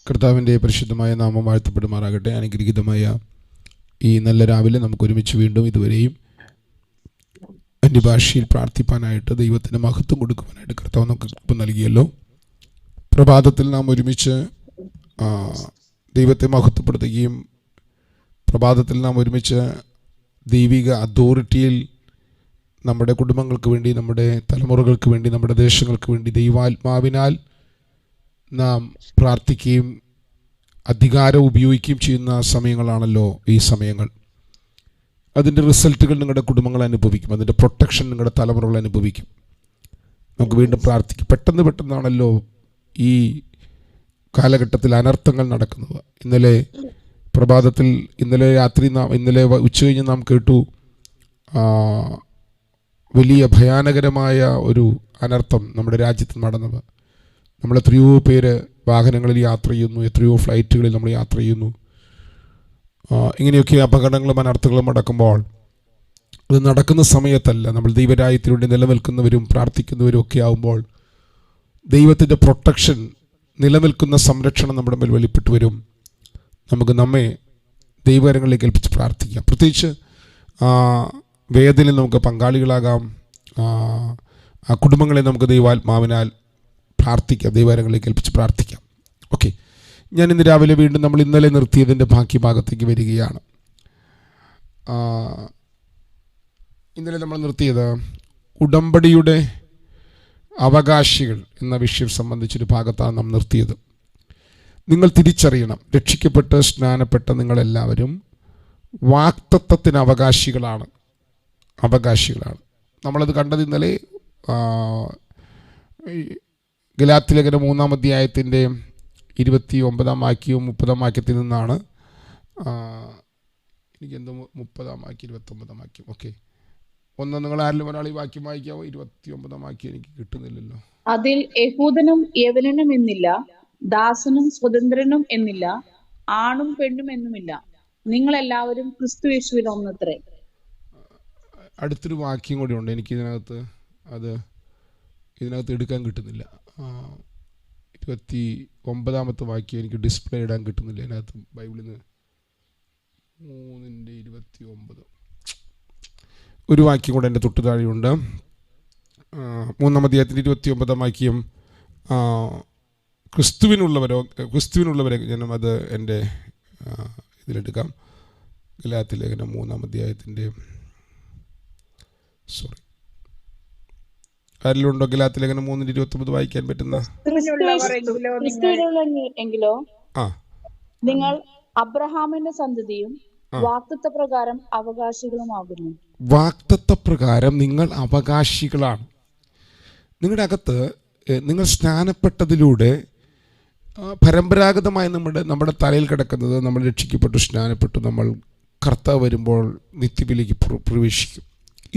കർത്താവിൻ്റെ പരിശുദ്ധമായ നാമം വാഴ്ത്തപ്പെടുമാറാകട്ടെ. അനുഗ്രഹീതമായ ഈ നല്ല രാവിലെ നമുക്ക് ഒരുമിച്ച് വീണ്ടും ഇതുവരെയും അന്യഭാഷയിൽ പ്രാർത്ഥിപ്പാനായിട്ട് ദൈവത്തിന് മഹത്വം കൊടുക്കുവാനായിട്ട് കർത്താവ് നമുക്ക് കൃപ നൽകിയല്ലോ. പ്രഭാതത്തിൽ നാം ഒരുമിച്ച് ദൈവത്തെ മഹത്വപ്പെടുത്തുകയും പ്രഭാതത്തിൽ നാം ഒരുമിച്ച് ദൈവിക അതോറിറ്റിയിൽ നമ്മുടെ കുടുംബങ്ങൾക്ക് വേണ്ടി, നമ്മുടെ തലമുറകൾക്ക് വേണ്ടി, നമ്മുടെ ദേശങ്ങൾക്ക് വേണ്ടി ദൈവാത്മാവിനാൽ നാം പ്രാർത്ഥിക്കുകയും അധികാരം ഉപയോഗിക്കുകയും ചെയ്യുന്ന സമയങ്ങളാണല്ലോ ഈ സമയങ്ങൾ. അതിൻ്റെ റിസൾട്ടുകൾ നിങ്ങളുടെ കുടുംബങ്ങൾ അനുഭവിക്കും, അതിൻ്റെ പ്രൊട്ടക്ഷൻ നിങ്ങളുടെ തലമുറകൾ അനുഭവിക്കും. നമുക്ക് വീണ്ടും പ്രാർത്ഥിക്കും. പെട്ടെന്നാണല്ലോ ഈ കാലഘട്ടത്തിൽ അനർത്ഥങ്ങൾ നടക്കുന്നത്. ഇന്നലെ രാത്രി ഇന്നലെ ഉച്ചകഴിഞ്ഞ് നാം കേട്ടു വലിയ ഭയാനകരമായ ഒരു അനർത്ഥം നമ്മുടെ രാജ്യത്ത് നടന്നത്. നമ്മൾ എത്രയോ പേര് വാഹനങ്ങളിൽ യാത്ര ചെയ്യുന്നു, എത്രയോ ഫ്ലൈറ്റുകളിൽ നമ്മൾ യാത്ര ചെയ്യുന്നു. ഇങ്ങനെയൊക്കെ അപകടങ്ങളും അനർത്ഥങ്ങളും നടക്കുമ്പോൾ അത് നടക്കുന്ന സമയത്തല്ല, നമ്മൾ ദൈവരാജ്യത്തിലൂടെ നിലനിൽക്കുന്നവരും പ്രാർത്ഥിക്കുന്നവരും ഒക്കെ ആകുമ്പോൾ ദൈവത്തിൻ്റെ പ്രൊട്ടക്ഷൻ, നിലനിൽക്കുന്ന സംരക്ഷണം നമ്മുടെ മേൽ വെളിപ്പെട്ടു വരും. നമുക്ക് നമ്മെ ദൈവകരങ്ങളിലേക്ക് ഏൽപ്പിച്ച് പ്രാർത്ഥിക്കാം. പ്രത്യേകിച്ച് വേദനയിൽ നമുക്ക് പങ്കാളികളാകാം. ആ കുടുംബങ്ങളെ നമുക്ക് ദൈവാത്മാവിനാൽ പ്രാർത്ഥിക്കാം, ദൈവകരങ്ങളിലേക്ക് ഏൽപ്പിച്ച് പ്രാർത്ഥിക്കാം. ഓക്കെ, ഞാൻ ഇന്ന് രാവിലെ വീണ്ടും നമ്മൾ ഇന്നലെ നിർത്തിയതിൻ്റെ ബാക്കി ഭാഗത്തേക്ക് വരികയാണ്. ഇന്നലെ നമ്മൾ നിർത്തിയത് ഉടമ്പടിയുടെ അവകാശികൾ എന്ന വിഷയം സംബന്ധിച്ചൊരു ഭാഗത്താണ് നാം നിർത്തിയത്. നിങ്ങൾ തിരിച്ചറിയണം, രക്ഷിക്കപ്പെട്ട് സ്നാനപ്പെട്ട നിങ്ങളെല്ലാവരും വാഗ്ദത്തത്തിന് അവകാശികളാണ്. നമ്മളത് കണ്ടത് ഇന്നലെ ഗലാത്യലേഖനം 3-ാം അധ്യായത്തിൻ്റെ 29-ാം വാക്യവും 30-ാം വാക്യത്തിൽ നിന്നാണ്. എനിക്കെന്തോ 30-ാം വാക്യം 29-ാം വാക്യം. ഓക്കെ, നിങ്ങൾ ആരിലും ഒരാൾ ഈ വാക്യം വായിക്കാവോ? 29-ാം വാക്യം എനിക്ക് കിട്ടുന്നില്ലല്ലോ. അതിൽ യഹൂദനും യവനനും എന്നില്ല, ദാസനും സ്വതന്ത്രനും എന്നില്ല, ആണും പെണ്ണും എന്നുമില്ല, നിങ്ങളെല്ലാവരും ക്രിസ്തു യേശുവിൽ ഒന്നത്രേ. അടുത്തൊരു വാക്യം കൂടി ഉണ്ട്, എനിക്ക് ഇതിനകത്ത് എടുക്കാൻ കിട്ടുന്നില്ല. 29-ാമത്തെ വാക്യം എനിക്ക് ഡിസ്പ്ലേ ഇടാൻ കിട്ടുന്നില്ല. അതിനകത്ത് ബൈബിളിൽ നിന്ന് 3:29 ഒരു വാക്യം കൂടെ എൻ്റെ തൊട്ടു താഴെയുണ്ട്. 3-ാം അധ്യായത്തിൻ്റെ 29-ാം വാക്യം, ക്രിസ്തുവിനുള്ളവരെ ഞാനും അത് എൻ്റെ ഇതിലെടുക്കാം. ഗലാത്യലേഖനം 3-ാം അധ്യായത്തിൻ്റെ ആരിലുണ്ടോ ഗലാത്യലേഖനം 3:29 വായിക്കാൻ പറ്റുന്ന? എങ്കിലോ നിങ്ങൾ അബ്രഹാമിന്റെ സന്തതിയും വാഗ്ദത്തപ്രകാരം അവകാശികളുമാകുന്നു. വാഗ്ദത്തപ്രകാരം നിങ്ങൾ അവകാശികളാണ്. നിങ്ങളുടെ അകത്ത് നിങ്ങൾ സ്നാനപ്പെട്ടതിലൂടെ പരമ്പരാഗതമായി നമ്മുടെ തലയിൽ കിടക്കുന്നത്, നമ്മൾ രക്ഷിക്കപ്പെട്ടു, സ്നാനപ്പെട്ടു, നമ്മൾ കർത്താവ് വരുമ്പോൾ നിത്യത്തിലേക്ക് പ്രവേശിക്കും.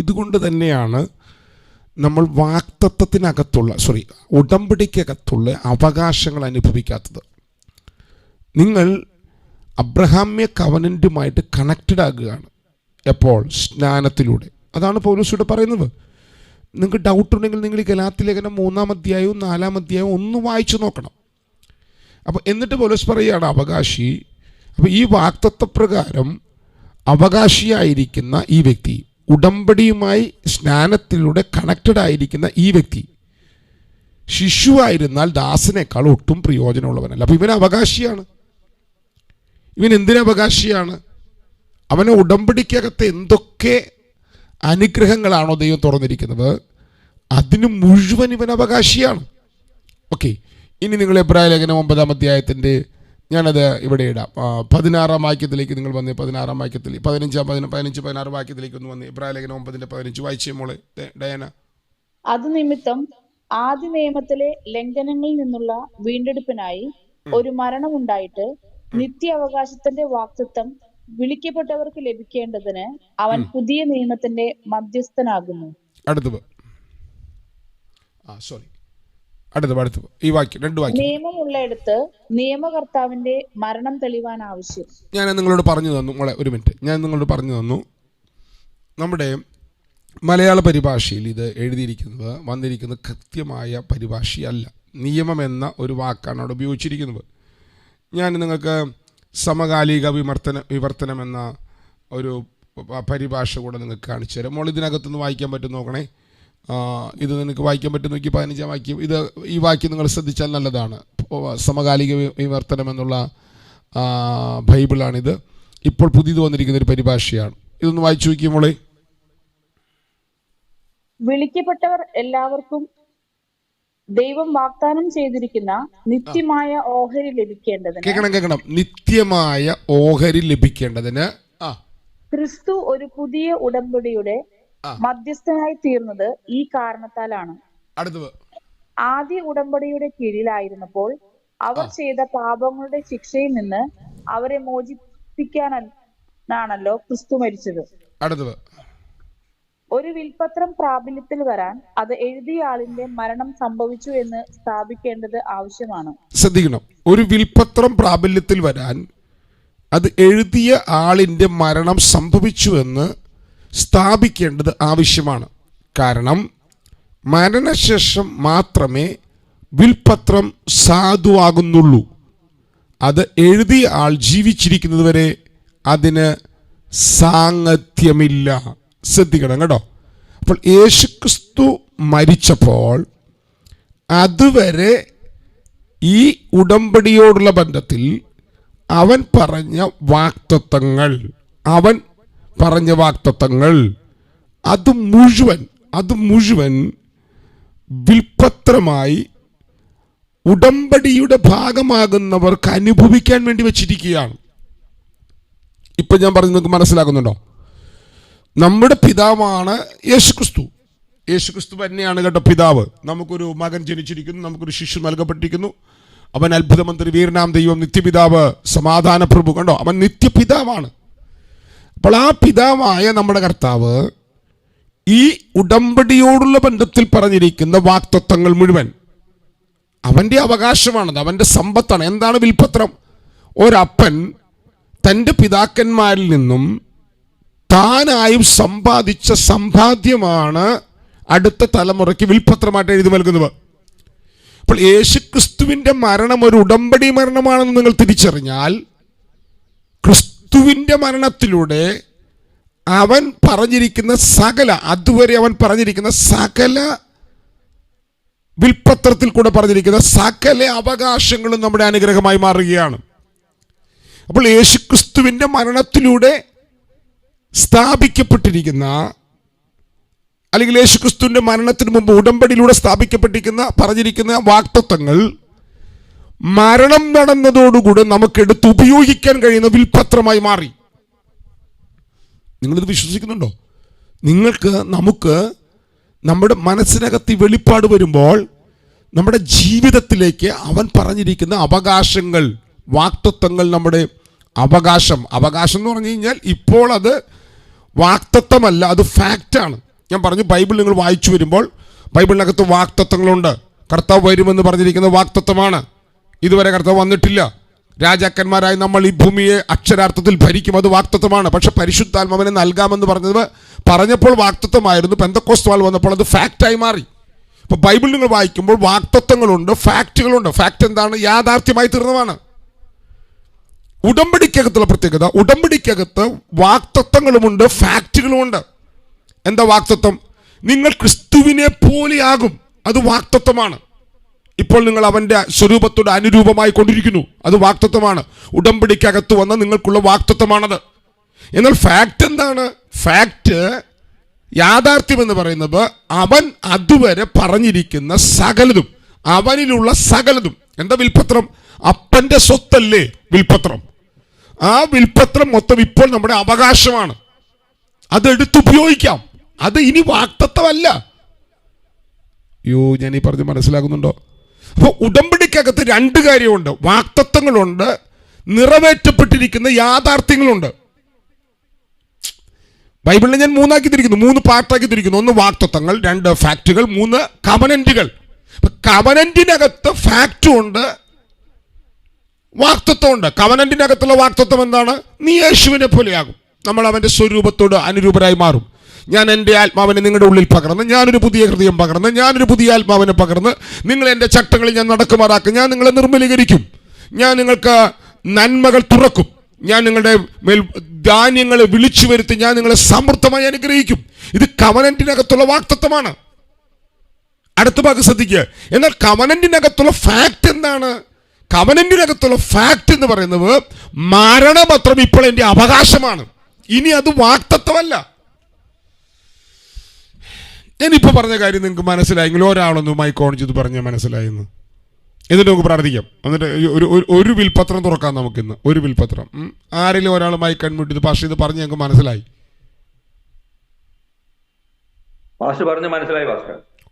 ഇതുകൊണ്ട് തന്നെയാണ് നമ്മൾ ഉടമ്പടിക്കകത്തുള്ള അവകാശങ്ങൾ അനുഭവിക്കാത്തത്. നിങ്ങൾ അബ്രഹാമ്യ കവനന്റുമായിട്ട് കണക്റ്റഡ് ആകുകയാണ്. എപ്പോൾ? സ്നാനത്തിലൂടെ. അതാണ് പൗലോസ് പറയുന്നത്. നിങ്ങൾക്ക് ഡൗട്ട് ഉണ്ടെങ്കിൽ നിങ്ങൾ ഈ ഗലാത്യലേഖനം 3-ാം അധ്യായവും 4-ാം അധ്യായവും ഒന്ന് വായിച്ചു നോക്കണം. അപ്പോൾ എന്നിട്ട് പൗലോസ് പറയുകയാണ് അവകാശി. അപ്പോൾ ഈ വാഗ്ദത്തപ്രകാരം അവകാശിയായിരിക്കുന്ന ഈ വ്യക്തി, ഉടമ്പടിയുമായി സ്നാനത്തിലൂടെ കണക്റ്റഡ് ആയിരിക്കുന്ന ഈ വ്യക്തി ശിശുവായിരുന്നാൽ ദാസനേക്കാൾ ഒട്ടും പ്രയോജനമുള്ളവനല്ല. അപ്പം ഇവൻ അവകാശിയാണ്. ഇവൻ എന്തിനവകാശിയാണ്? അവനെ ഉടമ്പടിക്കകത്ത് എന്തൊക്കെ അനുഗ്രഹങ്ങളാണോ ദൈവം തുറന്നിരിക്കുന്നത് അതിന് മുഴുവൻ ഇവൻ അവകാശിയാണ്. ഓക്കെ, ഇനി നിങ്ങൾ എബ്രായലേഖനം 9-ാം അധ്യായത്തിൻ്റെ, ഞാനത് ഇവിടെ ഇടാം, 16-ാം വാക്യത്തിലേക്ക് നിങ്ങൾ വന്നേ. 16-ാം വാക്യത്തിൽ 15-16 വാക്യത്തിലേക്ക് ഒന്ന് വന്നേ. എബ്രായലേഖനം 9:15 വായിച്ചേ മോളെ ഡയാന. അത് നിമിത്തം ആദ്യ നിയമത്തിലെ ലംഘനങ്ങളിൽ നിന്നുള്ള വീണ്ടെടുപ്പിനായി ഒരു മരണമുണ്ടായിട്ട് നിത്യ അവകാശത്തിന്റെ വാഗ്ദത്തം വിളിക്കപ്പെട്ടവർക്ക് ലഭിക്കേണ്ടതിന് അവൻ പുതിയ നിയമത്തിന്റെ മധ്യസ്ഥനാകുന്നു. അടുത്ത ഈ വാക്യം, 2 വാക്യം. നിയമമുള്ളയിടത്ത് നിയമകർത്താവിന്റെ മരണം തെളിവാൻ ആവശ്യം. ഞാൻ നിങ്ങളോട് പറഞ്ഞു തന്നു മോളെ, ഒരു മിനിറ്റ്, ഞാൻ നിങ്ങളോട് പറഞ്ഞു തന്നു. നമ്മുടെ മലയാള പരിഭാഷയിൽ ഇത് വന്നിരിക്കുന്നത് കൃത്യമായ പരിഭാഷയല്ല. നിയമം എന്ന ഒരു വാക്കാണ് അവിടെ ഉപയോഗിച്ചിരിക്കുന്നത്. ഞാൻ നിങ്ങൾക്ക് സമകാലിക വിവർത്തനം എന്ന ഒരു പരിഭാഷ കൂടെ നിങ്ങൾക്ക് കാണിച്ചു തരാം. മോൾ ഇതിനകത്തുനിന്ന് വായിക്കാൻ പറ്റും നോക്കണേ. ഇത് നിനക്ക് വായിക്കാൻ പറ്റും നോക്കി. 15-ാം വാക്യം. ഈ വാക്യം നിങ്ങൾ ശ്രദ്ധിച്ചാൽ നല്ലതാണ്. സമകാലിക വിവർത്തനം എന്നുള്ള ബൈബിളാണിത്. ഇപ്പോൾ പുതിയത് വന്നിരിക്കുന്ന ഒരു പരിഭാഷയാണ്. ഇതൊന്ന് വായിച്ചു നോക്കിയ മോളെ. വിളിക്കപ്പെട്ടവർ എല്ലാവർക്കും ദൈവം വാഗ്ദാനം ചെയ്തിരിക്കുന്ന നിത്യമായ ഓഹരി ലഭിക്കേണ്ടതിന്, കേൾക്കണം, നിത്യമായ ഓഹരി ലഭിക്കേണ്ടതിന് ക്രിസ്തു ഒരു പുതിയ ഉടമ്പടിയുടെ മധ്യസ്ഥനായി തീർന്നത് ഈ കാരണത്താലാണ്. അടുത്തത്, ആദ്യ ഉടമ്പടിയുടെ കീഴിലായിരുന്നപ്പോൾ അവർ ചെയ്ത പാപങ്ങളുടെ ശിക്ഷയിൽ നിന്ന് അവരെ മോചിപ്പിക്കാനാണല്ലോ ക്രിസ്തു മരിച്ചത്. അടുത്തത്, ഒരു വിൽപത്രം പ്രാബല്യത്തിൽ വരാൻ അത് എഴുതിയ ആളിന്റെ മരണം സംഭവിച്ചു എന്ന് സ്ഥാപിക്കേണ്ടത് ആവശ്യമാണ്. ശ്രദ്ധിക്കണം, ഒരു വിൽപത്രം പ്രാബല്യത്തിൽ വരാൻ അത് എഴുതിയ ആളിന്റെ മരണം സംഭവിച്ചു എന്ന് സ്ഥാപിക്കേണ്ടത് ആവശ്യമാണ്. കാരണം മരണശേഷം മാത്രമേ വിൽപത്രം സാധുവാകുന്നുള്ളൂ. അത് എഴുതിയ ആൾ ജീവിച്ചിരിക്കുന്നത് വരെ അതിന് സാംഗത്യമില്ല. ശ്രദ്ധിക്കണം കേട്ടോ. അപ്പോൾ യേശുക്രിസ്തു മരിച്ചപ്പോൾ അതുവരെ ഈ ഉടമ്പടിയോടുള്ള ബന്ധത്തിൽ അവൻ പറഞ്ഞ വാഗ്ദത്തങ്ങൾ അത് മുഴുവൻ വിൽപത്രമായി ഉടമ്പടിയുടെ ഭാഗമാകുന്നവർക്ക് അനുഭവിക്കാൻ വേണ്ടി വെച്ചിരിക്കുകയാണ്. ഇപ്പൊ ഞാൻ പറഞ്ഞു, നിങ്ങൾക്ക് മനസ്സിലാക്കുന്നുണ്ടോ? നമ്മുടെ പിതാവാണ് യേശുക്രിസ്തു. യേശുക്രിസ്തു തന്നെയാണ് കേട്ടോ പിതാവ്. നമുക്കൊരു മകൻ ജനിച്ചിരിക്കുന്നു, നമുക്കൊരു ശിശു നൽകപ്പെട്ടിരിക്കുന്നു. അവൻ അത്ഭുതമന്ത്രി, വീരനാം ദൈവം, നിത്യപിതാവ്, സമാധാന പ്രഭു. കണ്ടോ, അവൻ നിത്യപിതാവാണ്. അപ്പോൾ ആ പിതാവായ നമ്മുടെ കർത്താവ് ഈ ഉടമ്പടിയോടുള്ള ബന്ധത്തിൽ പറഞ്ഞിരിക്കുന്ന വാഗ്ദത്തങ്ങൾ മുഴുവൻ അവൻ്റെ അവകാശമാണത്, അവൻ്റെ സമ്പത്താണ്. എന്താണ് വിൽപത്രം? ഒരപ്പൻ തൻ്റെ പിതാക്കന്മാരിൽ നിന്നും താനായും സമ്പാദിച്ച സമ്പാദ്യമാണ് അടുത്ത തലമുറയ്ക്ക് വിൽപത്രമായിട്ട് എഴുതി നൽകുന്നത്. അപ്പോൾ യേശുക്രിസ്തുവിൻ്റെ മരണം ഒരു ഉടമ്പടി മരണമാണെന്ന് നിങ്ങൾ തിരിച്ചറിഞ്ഞാൽ, ക്രിസ്തുവിൻ്റെ മരണത്തിലൂടെ അവൻ പറഞ്ഞിരിക്കുന്ന അതുവരെ അവൻ പറഞ്ഞിരിക്കുന്ന സകല വിൽപത്രത്തിൽ കൂടെ പറഞ്ഞിരിക്കുന്ന സകല അവകാശങ്ങളും നമ്മുടെ അനുഗ്രഹമായി മാറുകയാണ്. അപ്പോൾ യേശുക്രിസ്തുവിൻ്റെ മരണത്തിലൂടെ സ്ഥാപിക്കപ്പെട്ടിരിക്കുന്ന, അല്ലെങ്കിൽ യേശുക്രിസ്തുവിന്റെ മരണത്തിന് മുമ്പ് ഉടമ്പടിയിലൂടെ സ്ഥാപിക്കപ്പെട്ടിരിക്കുന്ന പറഞ്ഞിരിക്കുന്ന വാഗ്ദത്തങ്ങൾ മരണം നടന്നതോടുകൂടി നമുക്കെടുത്ത് ഉപയോഗിക്കാൻ കഴിയുന്ന വിൽപത്രമായി മാറി. നിങ്ങളിത് വിശ്വസിക്കുന്നുണ്ടോ? നമുക്ക് നമ്മുടെ മനസ്സിനകത്ത് വെളിപ്പാട് വരുമ്പോൾ നമ്മുടെ ജീവിതത്തിലേക്ക് അവൻ പറഞ്ഞിരിക്കുന്ന അവകാശങ്ങൾ, വാഗ്ദത്തങ്ങൾ നമ്മുടെ അവകാശം എന്ന് പറഞ്ഞു കഴിഞ്ഞാൽ ഇപ്പോൾ അത് വാഗ്ദത്തമല്ല, അത് ഫാക്റ്റാണ്. ഞാൻ പറഞ്ഞു, ബൈബിൾ നിങ്ങൾ വായിച്ചു വരുമ്പോൾ ബൈബിളിനകത്ത് വാഗ്ദത്തങ്ങളുണ്ട്. കർത്താവ് വരുമെന്ന് പറഞ്ഞിരിക്കുന്ന വാഗ്ദത്തമാണ്. ഇതുവരെ കർത്താവ് വന്നിട്ടില്ല. രാജാക്കന്മാരായി നമ്മൾ ഈ ഭൂമിയെ അക്ഷരാർത്ഥത്തിൽ ഭരിക്കും, അത് വാഗ്ദത്തമാണ്. പക്ഷെ പരിശുദ്ധാത്മാവിനെ നൽകാമെന്ന് പറഞ്ഞപ്പോൾ വാഗ്ദത്തമായിരുന്നു. പെന്തക്കോസ്ത് നാൾ വന്നപ്പോൾ അത് ഫാക്റ്റായി മാറി. അപ്പോൾ ബൈബിൾ നിങ്ങൾ വായിക്കുമ്പോൾ വാഗ്ദത്തങ്ങളുണ്ട്, ഫാക്റ്റുകളുണ്ട്. ഫാക്റ്റ് എന്താണ്? യാഥാർത്ഥ്യമായി തീർന്നതാണ്. ഉടമ്പടിക്കകത്തുള്ള പ്രത്യേകത, ഉടമ്പടിക്കകത്ത് വാഗ്ദത്തങ്ങളുമുണ്ട്, ഫാക്റ്റുകളുമുണ്ട്. എന്താ വാഗ്ദത്തം? നിങ്ങൾ ക്രിസ്തുവിനെ പോലെയാകും, അത് വാഗ്ദത്തമാണ്. ഇപ്പോൾ നിങ്ങൾ അവന്റെ സ്വരൂപത്തോട് അനുരൂപമായി കൊണ്ടിരിക്കുന്നു, അത് വാഗ്ദത്തമാണ്. ഉടമ്പടിക്കകത്ത് വന്ന നിങ്ങൾക്കുള്ള വാഗ്ദത്തമാണത്. എന്നാൽ ഫാക്റ്റ് എന്താണ്? ഫാക്റ്റ്, യാഥാർത്ഥ്യം എന്ന് പറയുന്നത് അവൻ അതുവരെ പറഞ്ഞിരിക്കുന്ന സകലതും, അവനിലുള്ള സകലതും. എന്താ വിൽപത്രം? അപ്പന്റെ സ്വത്തല്ലേ വിൽപത്രം. ആ വിൽപത്രം മൊത്തം ഇപ്പോൾ നമ്മുടെ അവകാശമാണ്. അതെടുത്തുപയോഗിക്കാം. അത് ഇനി വാഗ്ദത്തമല്ല. ഞാൻ ഈ പറഞ്ഞ് മനസ്സിലാകുന്നുണ്ടോ? അപ്പോൾ ഉടമ്പടിക്കകത്ത് രണ്ട് കാര്യമുണ്ട്. വാഗ്ദത്തങ്ങളുണ്ട്, നിറവേറ്റപ്പെട്ടിരിക്കുന്ന യാഥാർത്ഥ്യങ്ങളുണ്ട്. ബൈബിളിനെ ഞാൻ മൂന്നാക്കി തിരിക്കുന്നു, 3 പാർട്ടാക്കി തിരിക്കുന്നു. 1 വാഗ്ദത്തങ്ങൾ, 2 ഫാക്റ്റുകൾ, 3 കവനന്റുകൾ. കവനന്റിനകത്ത് ഫാക്റ്റും ഉണ്ട്, വാഗ്ദത്തമുണ്ട്. കവനന്റിനകത്തുള്ള വാഗ്ദത്തം എന്താണ്? നീ യേശുവിനെ പോലെയാകും, നമ്മൾ അവന്റെ സ്വരൂപത്തോട് അനുരൂപരായി മാറും. ഞാൻ എൻ്റെ ആത്മാവിനെ നിങ്ങളുടെ ഉള്ളിൽ പകർന്ന്, ഞാനൊരു പുതിയ ഹൃദയം പകർന്ന്, ഞാനൊരു പുതിയ ആത്മാവിനെ പകർന്ന് നിങ്ങൾ എൻ്റെ ചട്ടങ്ങളിൽ ഞാൻ നടക്കുമാറാക്കും. ഞാൻ നിങ്ങളെ നിർമ്മലീകരിക്കും. ഞാൻ നിങ്ങൾക്ക് നന്മകൾ തുറക്കും. ഞാൻ നിങ്ങളുടെ മേൽ ധാന്യങ്ങളെ വിളിച്ചു വരുത്തി ഞാൻ നിങ്ങളെ സമൃദ്ധമായി അനുഗ്രഹിക്കും. ഇത് കവനന്റിനകത്തുള്ള വാഗ്ദത്തമാണ്. അടുത്ത ഭാഗം ശ്രദ്ധിക്കുക. എന്നാൽ കവനന്റിനകത്തുള്ള ഫാക്ട് എന്താണ്? കവനന്റിനകത്തുള്ള ഫാക്ട് എന്ന് പറയുന്നത് മരണപത്രം ഇപ്പോൾ എൻ്റെ അവകാശമാണ്. ഇനി അത് വാഗ്ദത്തമല്ല. ഞാനിപ്പോൾ പറഞ്ഞ കാര്യം നിങ്ങൾക്ക് മനസ്സിലായെങ്കിൽ ഒരാളൊന്ന് മൈക്ക് ഓൺ ചെയ്ത് പറഞ്ഞാൽ മനസ്സിലായെന്ന്. എന്നിട്ട് നമുക്ക് പ്രാർത്ഥിക്കാം. എന്നിട്ട് ഒരു വിൽപത്രം തുറക്കാം നമുക്കിന്ന്. ഒരു വിൽപത്രം ആരെങ്കിലും ഒരാൾ മൈക്ക് അൺമ്യൂട്ട് ചെയ്ത് പാസ്റ്റർ ഇത് പറഞ്ഞ് ഞങ്ങൾക്ക് മനസ്സിലായി.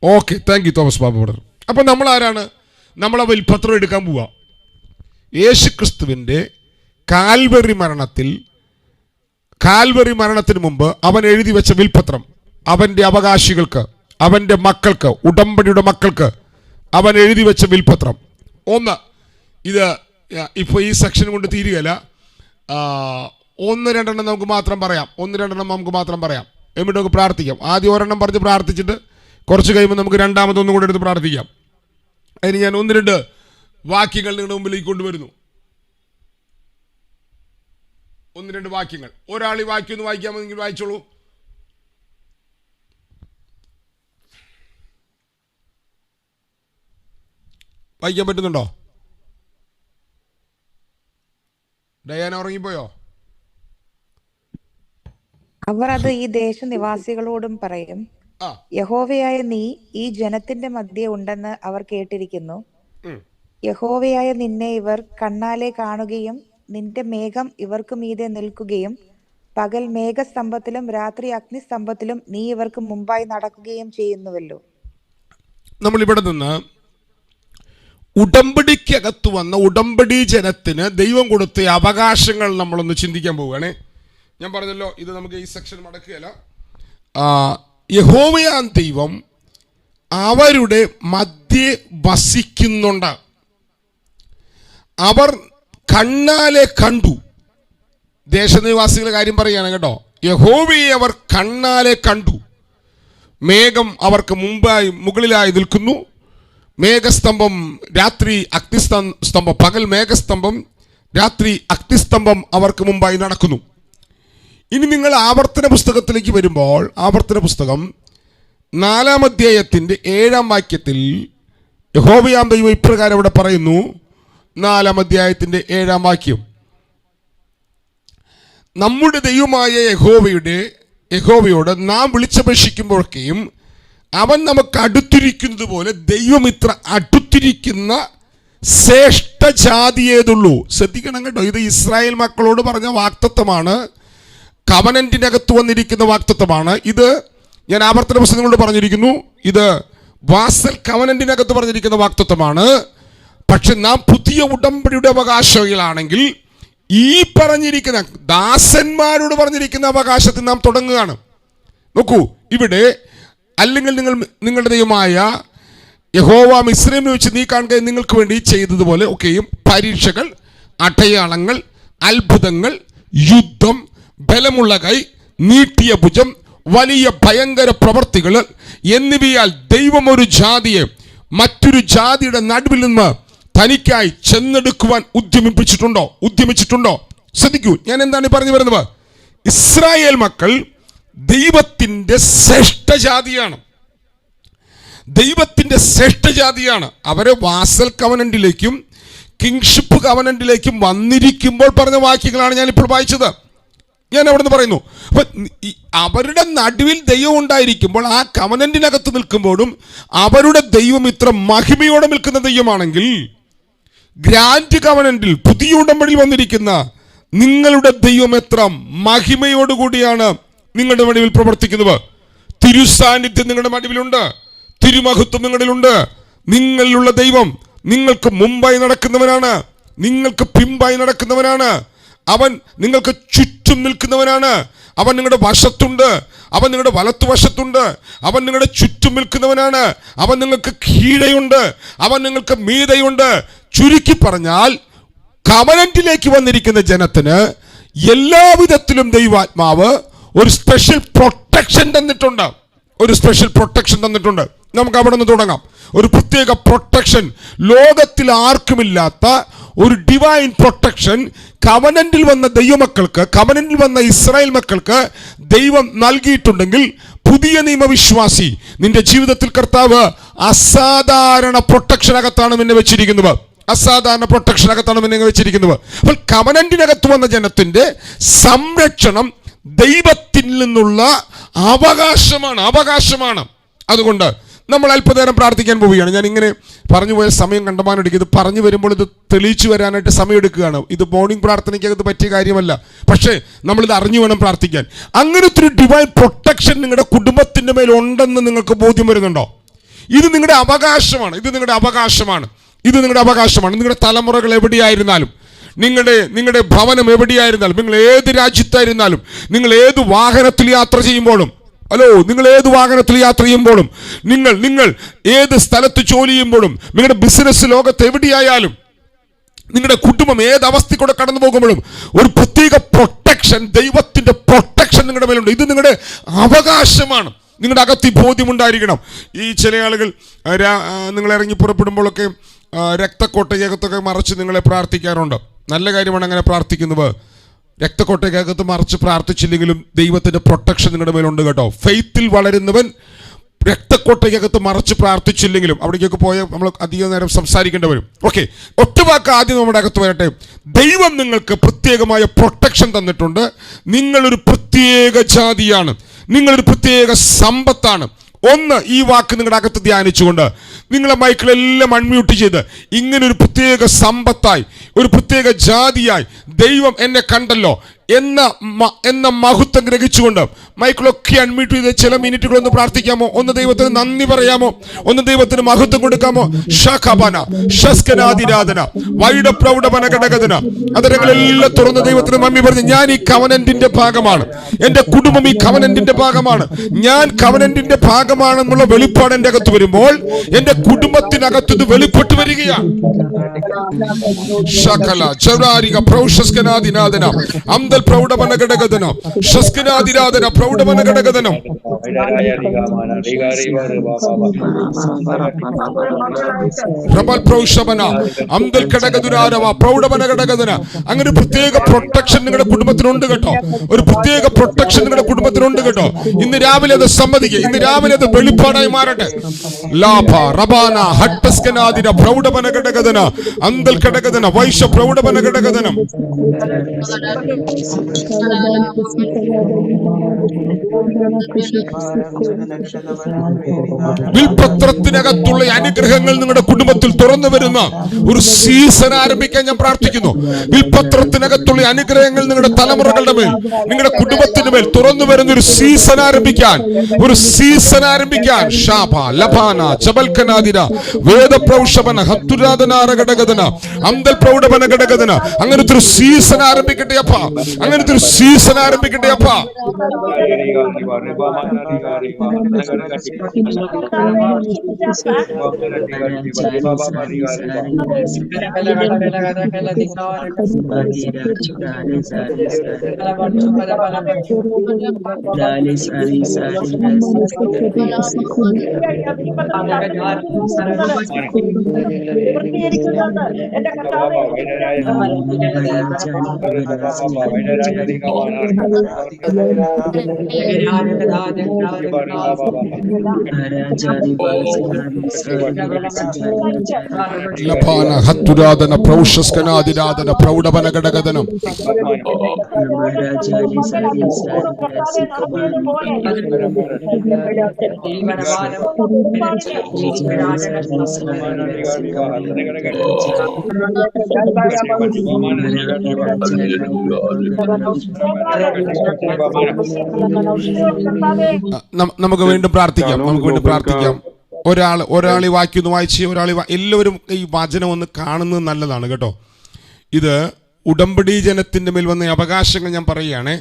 Okay, thank you Thomas Babu brother. അപ്പം നമ്മൾ ആരാണ്? നമ്മളെ വിൽപത്രം എടുക്കാൻ പോവാ. യേശുക്രിസ്തുവിൻ്റെ കാൽവറി മരണത്തിന് മുമ്പ് അവൻ എഴുതി വെച്ച വിൽപത്രം, അവൻ്റെ അവകാശികൾക്ക്, അവൻ്റെ മക്കൾക്ക്, ഉടമ്പടിയുടെ മക്കൾക്ക് അവൻ എഴുതി വെച്ച വിൽപത്രം. ഒന്ന്, ഇത് ഇപ്പോൾ ഈ സെക്ഷൻ കൊണ്ട് തീരുകയില്ല. 1-2 നമുക്ക് മാത്രം പറയാം. 1-2 നമുക്ക് മാത്രം പറയാം. എന്നിട്ട് നമുക്ക് പ്രാർത്ഥിക്കാം. ആദ്യം ഒരെണ്ണം പറഞ്ഞ് പ്രാർത്ഥിച്ചിട്ട് കുറച്ച് കഴിയുമ്പോൾ നമുക്ക് രണ്ടാമതൊന്നും കൂടെ എടുത്ത് പ്രാർത്ഥിക്കാം. അതിന് ഞാൻ 1-2 വാക്യങ്ങൾ നിങ്ങളുടെ മുമ്പിലേക്ക് കൊണ്ടുവരുന്നു. 1-2 വാക്യങ്ങൾ. ഒരാൾ ഈ വാക്യം ഒന്ന് വായിക്കാമെങ്കിൽ വായിച്ചോളൂ. വായിക്കാൻ പറ്റുന്നുണ്ടോ? ഡയാന ഉറങ്ങിപ്പോയോ? അവർ അത് ഈ ദേശനിവാസികളോടും പറയും, യഹോവയായ നീ ഈ ജനത്തിന്റെ മധ്യേ ഉണ്ടെന്ന് അവർ കേട്ടിരിക്കുന്നു. യഹോവയായ നിന്നെ ഇവർ കണ്ണാലെ കാണുകയും നിന്റെ മേഘം ഇവർക്ക് മീതെ നിൽക്കുകയും പകൽ മേഘസ്തംഭത്തിലും രാത്രി അഗ്നിസ്തംഭത്തിലും നീ ഇവർക്ക് മുമ്പായി നടക്കുകയും ചെയ്യുന്നുവല്ലോ. നമ്മളിവിടെ നിന്ന് ഉടമ്പടിക്കകത്ത് വന്ന ഉടമ്പടി ജനത്തിന് ദൈവം കൊടുത്ത അവകാശങ്ങൾ നമ്മളൊന്ന് ചിന്തിക്കാൻ പോവുകയാണേ. ഞാൻ പറഞ്ഞല്ലോ, ഇത് നമുക്ക് ഈ സെക്ഷൻ മടക്കുകയല്ല. യഹോവയാം ദൈവം അവരുടെ മധ്യേ വസിക്കുന്നുണ്ട്. അവർ കണ്ണാലെ കണ്ടു. ദേശനിവാസികളുടെ കാര്യം പറയുകയാണ് കേട്ടോ. യഹോവയെ അവർ കണ്ണാലെ കണ്ടു. മേഘം അവർക്ക് മുകളിലായി നിൽക്കുന്നു. മേഘസ്തംഭം രാത്രി അഗ്നിസ്തംഭം, പകൽ മേഘസ്തംഭം, രാത്രി അഗ്നിസ്തംഭം അവർക്ക് മുമ്പായി നടക്കുന്നു. ഇനി നിങ്ങൾ ആവർത്തന പുസ്തകത്തിലേക്ക് വരുമ്പോൾ, ആവർത്തന പുസ്തകം 4-ാം അധ്യായത്തിൻ്റെ 7-ാം വാക്യത്തിൽ യഹോവയാം ദൈവം ഇപ്രകാരം ഇവിടെ പറയുന്നു. 4-ാം അധ്യായത്തിൻ്റെ 7-ാം വാക്യം, നമ്മുടെ ദൈവമായ യഹോവയോട് നാം വിളിച്ചപേക്ഷിക്കുമ്പോഴൊക്കെയും അവൻ നമുക്ക് അടുത്തിരിക്കുന്നത് പോലെ ദൈവം ഇത്ര അടുത്തിരിക്കുന്ന ശ്രേഷ്ഠ ജാതി ഏതുള്ളൂ. ശ്രദ്ധിക്കണം കേട്ടോ, ഇത് ഇസ്രായേൽ മക്കളോട് പറഞ്ഞ വാഗ്ദത്തമാണ്. കവനന്റിനകത്ത് വന്നിരിക്കുന്ന വാഗ്ദത്തമാണ് ഇത്. ഞാൻ ആവർത്തന പുസ്തകങ്ങളോട് പറഞ്ഞിരിക്കുന്നു, ഇത് വാസൽ കവനന്റിനകത്ത് പറഞ്ഞിരിക്കുന്ന വാഗ്ദത്തമാണ്. പക്ഷെ നാം പുതിയ ഉടമ്പടിയുടെ അവകാശികളാണെങ്കിൽ ഈ പറഞ്ഞിരിക്കുന്ന ദാസന്മാരോട് പറഞ്ഞിരിക്കുന്ന അവകാശത്തിൽ നാം തുടങ്ങുകയാണ്. നോക്കൂ, ഇവിടെ അല്ലെങ്കിൽ നിങ്ങളുടെ ദൈവമായ യഹോവ മിസ്രയീമിൽ വെച്ച് നീ കാണുക നിങ്ങൾക്ക് വേണ്ടി ചെയ്തതുപോലെ ഒക്കെയും പരീക്ഷകൾ, അടയാളങ്ങൾ, അത്ഭുതങ്ങൾ, യുദ്ധം, ബലമുള്ള കൈ, നീട്ടിയ ഭുജം, വലിയ ഭയങ്കര പ്രവർത്തികൾ എന്നിവയാൽ ദൈവം ഒരു ജാതിയെ മറ്റൊരു ജാതിയുടെ നടുവിൽ നിന്ന് തനിക്കായി ചെന്നെടുക്കുവാൻ ഉദ്യമിച്ചിട്ടുണ്ടോ? ശ്രദ്ധിക്കൂ, ഞാൻ എന്താണ് പറഞ്ഞു വരുന്നത്? ഇസ്രായേൽ മക്കൾ ദൈവത്തിൻ്റെ ശ്രേഷ്ഠജാതിയാണ്. ദൈവത്തിൻ്റെ ശ്രേഷ്ഠജാതിയാണ്. അവരെ വാസൽ കവനന്റിലേക്കും കിങ്ഷിപ്പ് കവനന്റിലേക്കും വന്നിരിക്കുമ്പോൾ പറഞ്ഞ വാക്യങ്ങളാണ് ഞാനിപ്പോൾ വായിച്ചത്. ഞാൻ അവിടെ നിന്ന് പറയുന്നു. അപ്പൊ അവരുടെ നടുവിൽ ദൈവം ഉണ്ടായിരിക്കുമ്പോൾ, ആ കവനന്റിനകത്ത് നിൽക്കുമ്പോഴും അവരുടെ ദൈവം ഇത്ര മഹിമയോടെ നിൽക്കുന്ന ദൈവമാണെങ്കിൽ, ഗ്രാൻഡ് കവനന്റിൽ പുതിയ ഉടമ്പടിയിൽ വന്നിരിക്കുന്ന നിങ്ങളുടെ ദൈവം എത്ര മഹിമയോടുകൂടിയാണ് നിങ്ങളുടെ നടുവിൽ പ്രവർത്തിക്കുന്നത്. തിരുസാന്നിധ്യം നിങ്ങളുടെ നടുവിലുണ്ട്, തിരുമഹത്വം നിങ്ങളിലുണ്ട്. നിങ്ങളിലുള്ള ദൈവം നിങ്ങൾക്ക് മുമ്പായി നടക്കുന്നവനാണ്, നിങ്ങൾക്ക് പിമ്പായി നടക്കുന്നവനാണ്. അവൻ നിങ്ങൾക്ക് ചുറ്റും നിൽക്കുന്നവനാണ്. അവൻ നിങ്ങളുടെ വശത്തുണ്ട്, അവൻ നിങ്ങളുടെ വലത്തുവശത്തുണ്ട്, അവൻ നിങ്ങളുടെ ചുറ്റും നിൽക്കുന്നവനാണ്. അവൻ നിങ്ങൾക്ക് കീഴെയുണ്ട്, അവൻ നിങ്ങൾക്ക് മീതെയുണ്ട്. ചുരുക്കി പറഞ്ഞാൽ, കവനന്റിലേക്ക് വന്നിരിക്കുന്ന ജനത്തിന് എല്ലാവിധത്തിലും ദൈവാത്മാവ് ഒരു സ്പെഷ്യൽ പ്രൊട്ടക്ഷൻ തന്നിട്ടുണ്ട്. ഒരു സ്പെഷ്യൽ പ്രൊട്ടക്ഷൻ തന്നിട്ടുണ്ട്. നമുക്ക് അവിടെ നിന്ന് തുടങ്ങാം. ഒരു പ്രത്യേക പ്രൊട്ടക്ഷൻ, ലോകത്തിൽ ആർക്കുമില്ലാത്ത ഒരു ഡിവൈൻ പ്രൊട്ടക്ഷൻ കവനന്റിൽ വന്ന ദൈവമക്കൾക്ക്, കവനന്റിൽ വന്ന ഇസ്രായേൽ മക്കൾക്ക് ദൈവം നൽകിയിട്ടുണ്ടെങ്കിൽ, പുതിയ നിയമവിശ്വാസി, നിന്റെ ജീവിതത്തിൽ കർത്താവ് അസാധാരണ പ്രൊട്ടക്ഷനകത്താണ് നിന്നെ വെച്ചിരിക്കുന്നത്. അസാധാരണ പ്രൊട്ടക്ഷനകത്താണ് നിന്നെ വെച്ചിരിക്കുന്നത്. അപ്പോൾ കവനന്റിനകത്ത് വന്ന ജനത്തിന്റെ സംരക്ഷണം ദൈവത്തിൽ നിന്നുള്ള അവകാശമാണ്. അതുകൊണ്ട് നമ്മൾ അല്പനേരം പ്രാർത്ഥിക്കാൻ പോവുകയാണ്. ഞാൻ ഇങ്ങനെ പറഞ്ഞു പോയ സമയം കണ്ടമാനെടുക്കും. ഇത് പറഞ്ഞു വരുമ്പോൾ ഇത് തെളിയിച്ചു വരാനായിട്ട് സമയമെടുക്കുകയാണ്. ഇത് മോർണിംഗ് പ്രാർത്ഥനയ്ക്കകത്ത് പറ്റിയ കാര്യമല്ല. പക്ഷേ നമ്മളിത് അറിഞ്ഞു വേണം പ്രാർത്ഥിക്കാൻ. അങ്ങനത്തെ ഒരു ഡിവൈൻ പ്രൊട്ടക്ഷൻ നിങ്ങളുടെ കുടുംബത്തിൻ്റെ മേൽ ഉണ്ടെന്ന് നിങ്ങൾക്ക് ബോധ്യം വരുന്നുണ്ടോ? ഇത് നിങ്ങളുടെ അവകാശമാണ്. നിങ്ങളുടെ തലമുറകൾ എവിടെയായിരുന്നാലും, നിങ്ങളുടെ ഭവനം എവിടെയായിരുന്നാലും, നിങ്ങൾ ഏത് രാജ്യത്തായിരുന്നാലും, നിങ്ങൾ ഏത് വാഹനത്തിൽ യാത്ര ചെയ്യുമ്പോഴും, നിങ്ങൾ ഏത് വാഹനത്തിൽ യാത്ര ചെയ്യുമ്പോഴും, നിങ്ങൾ ഏത് സ്ഥലത്ത് ജോലി ചെയ്യുമ്പോഴും, നിങ്ങളുടെ ബിസിനസ് ലോകത്ത് എവിടെയായാലും, നിങ്ങളുടെ കുടുംബം ഏത് അവസ്ഥയിലൂടെ കടന്നു പോകുമ്പോഴും ഒരു പ്രത്യേക പ്രൊട്ടക്ഷൻ, ദൈവത്തിന്റെ പ്രൊട്ടക്ഷൻ നിങ്ങളുടെ മേലുണ്ട്. ഇത് നിങ്ങളുടെ അവകാശമാണ്. നിങ്ങളുടെ അകത്ത് ഈ ബോധ്യമുണ്ടായിരിക്കണം. ഈ ചില ആളുകൾ നിങ്ങൾ ഇറങ്ങി പുറപ്പെടുമ്പോഴൊക്കെ രക്തക്കോട്ടയ്ക്കകത്തൊക്കെ മറച്ച് നിങ്ങളെ പ്രാർത്ഥിക്കാറുണ്ട്. നല്ല കാര്യമാണ് അങ്ങനെ പ്രാർത്ഥിക്കുന്നത്. രക്തക്കോട്ടയ്ക്കകത്ത് മറച്ച് പ്രാർത്ഥിച്ചില്ലെങ്കിലും ദൈവത്തിന്റെ പ്രൊട്ടക്ഷൻ നിങ്ങളുടെ മേലുണ്ട് കേട്ടോ. ഫെയ്ത്തിൽ വളരുന്നവൻ രക്തക്കോട്ടയ്ക്കകത്ത് മറച്ച് പ്രാർത്ഥിച്ചില്ലെങ്കിലും, അവിടേക്കൊക്കെ പോയാൽ നമ്മൾ അധികം നേരം സംസാരിക്കേണ്ടി വരും. ഓക്കെ, ഒറ്റവാക്ക് ആദ്യം നമ്മുടെ അകത്ത് വരട്ടെ. ദൈവം നിങ്ങൾക്ക് പ്രത്യേകമായ പ്രൊട്ടക്ഷൻ തന്നിട്ടുണ്ട്. നിങ്ങളൊരു പ്രത്യേക ജാതിയാണ്, നിങ്ങളൊരു പ്രത്യേക സമ്പത്താണ്. ഒന്ന്, ഈ വാക്ക് നിങ്ങളുടെ അകത്ത് ധ്യാനിച്ചുകൊണ്ട് നിങ്ങളെ മൈക്കിളെല്ലാം അൺമ്യൂട്ട് ചെയ്ത് ഇങ്ങനൊരു പ്രത്യേക സമ്പത്തായി, ഒരു പ്രത്യേക ജാതിയായി ദൈവം എന്നെ കണ്ടല്ലോ എന്ന മഹത്വം ഗ്രഹിച്ചുകൊണ്ട് മൈക്കിളൊക്കെ അൺമ്യൂട്ട് ചെയ്ത് ചില മിനിറ്റുകളൊന്ന് പ്രാർത്ഥിക്കാമോ? ഒന്ന് ദൈവത്തിന് നന്ദി പറയാമോ? ഒന്ന് ദൈവത്തിന് മഹത്വം കൊടുക്കാമോ? ഷഖബന ഷസ്കനാദിരാധന വൈഡപ്രൗഢവന ഘടകധന അതരങ്ങളെല്ലാം തുറന്ന് ദൈവത്തിന് നന്ദി പറഞ്ഞു. ഞാൻ ഈ കവനന്റിന്റെ ഭാഗമാണ്, എന്റെ കുടുംബം ഈ കവനന്റിന്റെ ഭാഗമാണ്, ഞാൻ കവനന്റിന്റെ ഭാഗമാണെന്നുള്ള വെളിപ്പാട് എന്റെ അകത്ത് വരുമ്പോൾ എന്റെ കുടുംബത്തിനകത്ത് ഇത് വെളിപ്പെട്ട് വരികയാണ്. ശകല ചൗരാരിക പ്രൗഷസ്കനാദിനാദന അംദൽ പ്രൗഢവന ഘടകധന ഷസ്കനാദിരാധന പ്രൗഢവന ഘടകധനം പ്രബൽ പ്രൗഷവന അംദൽ ഘടകധുരാരവ പ്രൗഢവന ഘടകധന. അങ്ങനെ പ്രത്യേക പ്രൊട്ടക്ഷൻ നിങ്ങളുടെ കുടുംബത്തിനുണ്ട് കേട്ടോ. ഒരു പ്രത്യേക പ്രൊട്ടക്ഷൻ നിങ്ങളുടെ കുടുംബത്തിനുണ്ട് കേട്ടോ. ഇന്ന് രാവിലെ അത് സമ്മതിക്കുക. ഇന്ന് രാവിലെ അത് വെളിപ്പാടായി മാറട്ടെ. ലാഭ റബാന ഹട്ടസ്കനാദിന പ്രൗഢവന ഘടകധന അംദൽ ഘടകധന വൈശ പ്രൗഢവന ഘടകധനം. വിൽപത്രത്തിനകത്തുള്ള അനുഗ്രഹങ്ങൾ നിങ്ങളുടെ കുടുംബത്തിൽ തുറന്നു വരുന്ന ഒരു സീസൺ ആരംഭിക്കാൻ ഞാൻ പ്രാർത്ഥിക്കുന്നു. വിൽപത്രത്തിനകത്തുള്ള അനുഗ്രഹങ്ങൾ നിങ്ങളുടെ തലമുറകളുടെ മേൽ, നിങ്ങളുടെ കുടുംബത്തിന് മേൽ തുറന്നു വരുന്ന ഒരു സീസൺ ആരംഭിക്കാൻ, ശാപ ലഭാന ചബൽക്കനാദിന വേദപ്രൗഷവന ഹത്തുരാധനാര ഘടകധന അംദൽ പ്രൗഢവന ഘടകധന. അങ്ങനത്തെ ഒരു സീസൺ ആരംഭിക്കട്ടെ അപ്പ, അങ്ങനത്തെ ഒരു സീസൺ ആരംഭിക്കട്ടെ അപ്പ. ലഭാന ഹത്തുരാധന പ്രൗഷസ്കനാദിരാധന പ്രൗഢവന ഘടകധനം. നമുക്ക് വീണ്ടും പ്രാർത്ഥിക്കാം. ഒരാൾ ഈ വാക്യം ഒന്ന് വായിച്ച്, എല്ലാവരും ഈ വചനം ഒന്ന് കാണുന്നത് നല്ലതാണ് കേട്ടോ. ഇത് ഉടമ്പടി ജനത്തിന്റെ മേൽ വന്ന അവകാശങ്ങൾ ഞാൻ പറയുകയാണേ,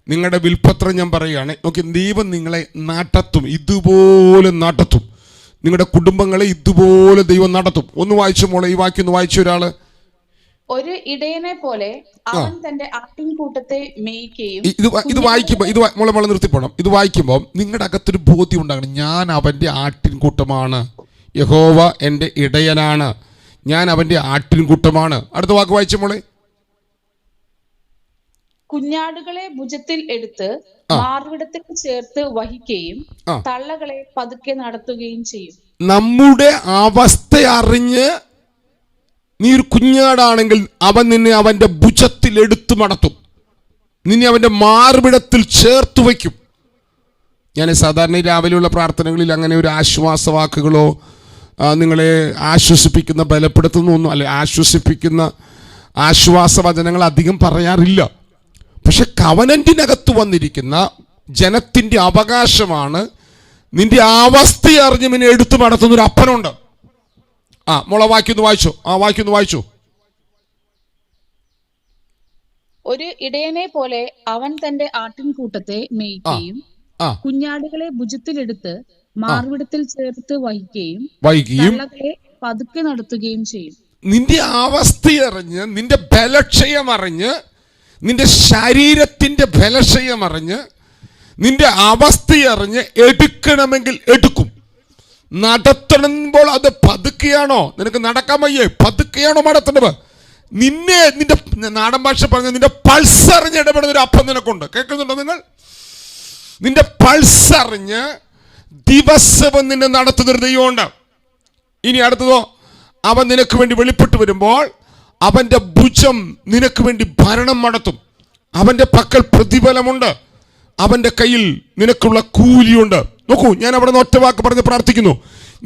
നിങ്ങളുടെ വിൽപത്രം ഞാൻ പറയുകയാണേ. നോക്കി, ദൈവം നിങ്ങളെ നടത്തും, ഇതുപോലെ നടത്തും. നിങ്ങളുടെ കുടുംബങ്ങളെ ഇതുപോലെ ദൈവം നടത്തും. ഒന്ന് വായിച്ചു മോളെ, ഈ വാക്യം ഒന്ന് വായിച്ച ഒരാള്. ഒരു ഇടയനെ പോലെ അവൻ തന്റെ ആട്ടിൻകൂട്ടത്തെ മേയ്ക്കുകയും ഇത് വായിക്കുമ്പോൾ മോളെ നിർത്തിപ്പോണം. ഇത് വായിക്കുമ്പോൾ നിങ്ങളുടെ അകത്തൊരു ബോധ്യം ഉണ്ടാകണം, ഞാൻ അവൻ്റെ ആട്ടിൻകൂട്ടമാണ്, യഹോവ എൻ്റെ ഇടയനാണ്, ഞാൻ അവൻ്റെ ആട്ടിൻകൂട്ടമാണ്. അടുത്ത വാക്ക് വായിച്ച മോളെ. കുഞ്ഞാടുകളെ ഭുജത്തിൽ എടുത്ത് മാർവിടത്തിൽ ചേർത്ത് വഹിക്കുകയും തള്ളകളെ പതുക്കെ നടത്തുകയും ചെയ്യും. നമ്മുടെ അവസ്ഥ അറിഞ്ഞ് നീ ഒരു കുഞ്ഞാടാണെങ്കിൽ അവൻ നിന്നെ അവൻ്റെ ഭുജത്തിൽ എടുത്തു മടത്തും, നിന്നെ അവൻ്റെ മാർവിടത്തിൽ ചേർത്ത് വയ്ക്കും. ഞാൻ സാധാരണ രാവിലെയുള്ള പ്രാർത്ഥനകളിൽ അങ്ങനെ ഒരു ആശ്വാസവാക്കുകളോ നിങ്ങളെ ആശ്വസിപ്പിക്കുന്ന ബലപ്പെടുത്തുന്ന ഒന്നും അല്ലെ, ആശ്വസിപ്പിക്കുന്ന ആശ്വാസവചനങ്ങൾ അധികം പറയാറില്ല. പക്ഷെ കവനന്റിനകത്ത് വന്നിരിക്കുന്ന ജനത്തിൻ്റെ അവകാശമാണ് നിന്റെ അവസ്ഥ അറിഞ്ഞ് നിന്നെ എടുത്തു നടത്തുന്നൊരു അപ്പനുണ്ട്. മോളെ വായിക്കുന്നു വായിച്ചു. ഒരു ഇടയനെ പോലെ അവൻ തന്റെ ആട്ടിൻകൂട്ടത്തെ മേയ്ക്കുകയും കുഞ്ഞാടുകളെ ഭുജത്തിലെടുത്ത് മാർവിടത്തിൽ ചേർത്ത് വഹിക്കുകയും തള്ളകളെ പതുക്കെ നടത്തുകയും ചെയ്യും. നിന്റെ അവസ്ഥ അറിഞ്ഞ്, നിന്റെ ബലക്ഷയം അറിഞ്ഞ്, നിന്റെ ശരീരത്തിന്റെ ബലക്ഷയം അറിഞ്ഞ്, നിന്റെ അവസ്ഥ അറിഞ്ഞ് എടുക്കണമെങ്കിൽ എടുക്കും. നടത്തണമ്പോൾ അത് പതുക്കെയാണോ, നിനക്ക് നടക്കാൻ വയ്യേ, പതുക്കെയാണോ നടത്തേണ്ടത്? നിന്റെ നാടൻ ഭാഷ പറഞ്ഞ നിന്റെ പൾസ് അറിഞ്ഞ് ഇടപെടുന്ന ഒരു അപ്പം നിനക്കുണ്ട്. കേൾക്കുന്നുണ്ടോ നിങ്ങൾ? നിന്റെ പൾസ് അറിഞ്ഞ് ദിവസവും നിന്നെ നടത്തുന്നൊരു ദൈവമുണ്ട്. ഇനി അടുത്തതോ, അവൻ നിനക്ക് വേണ്ടി വെളിപ്പെട്ട് വരുമ്പോൾ അവന്റെ ഭുജം നിനക്ക് വേണ്ടി ഭരണം നടത്തും. അവന്റെ പക്കൽ പ്രതിഫലമുണ്ട്, അവന്റെ കയ്യിൽ നിനക്കുള്ള കൂലിയുണ്ട്. നോക്കൂ, ഞാൻ അവിടെ നിന്ന് ഒറ്റ വാക്ക് പറഞ്ഞ് പ്രാർത്ഥിക്കുന്നു.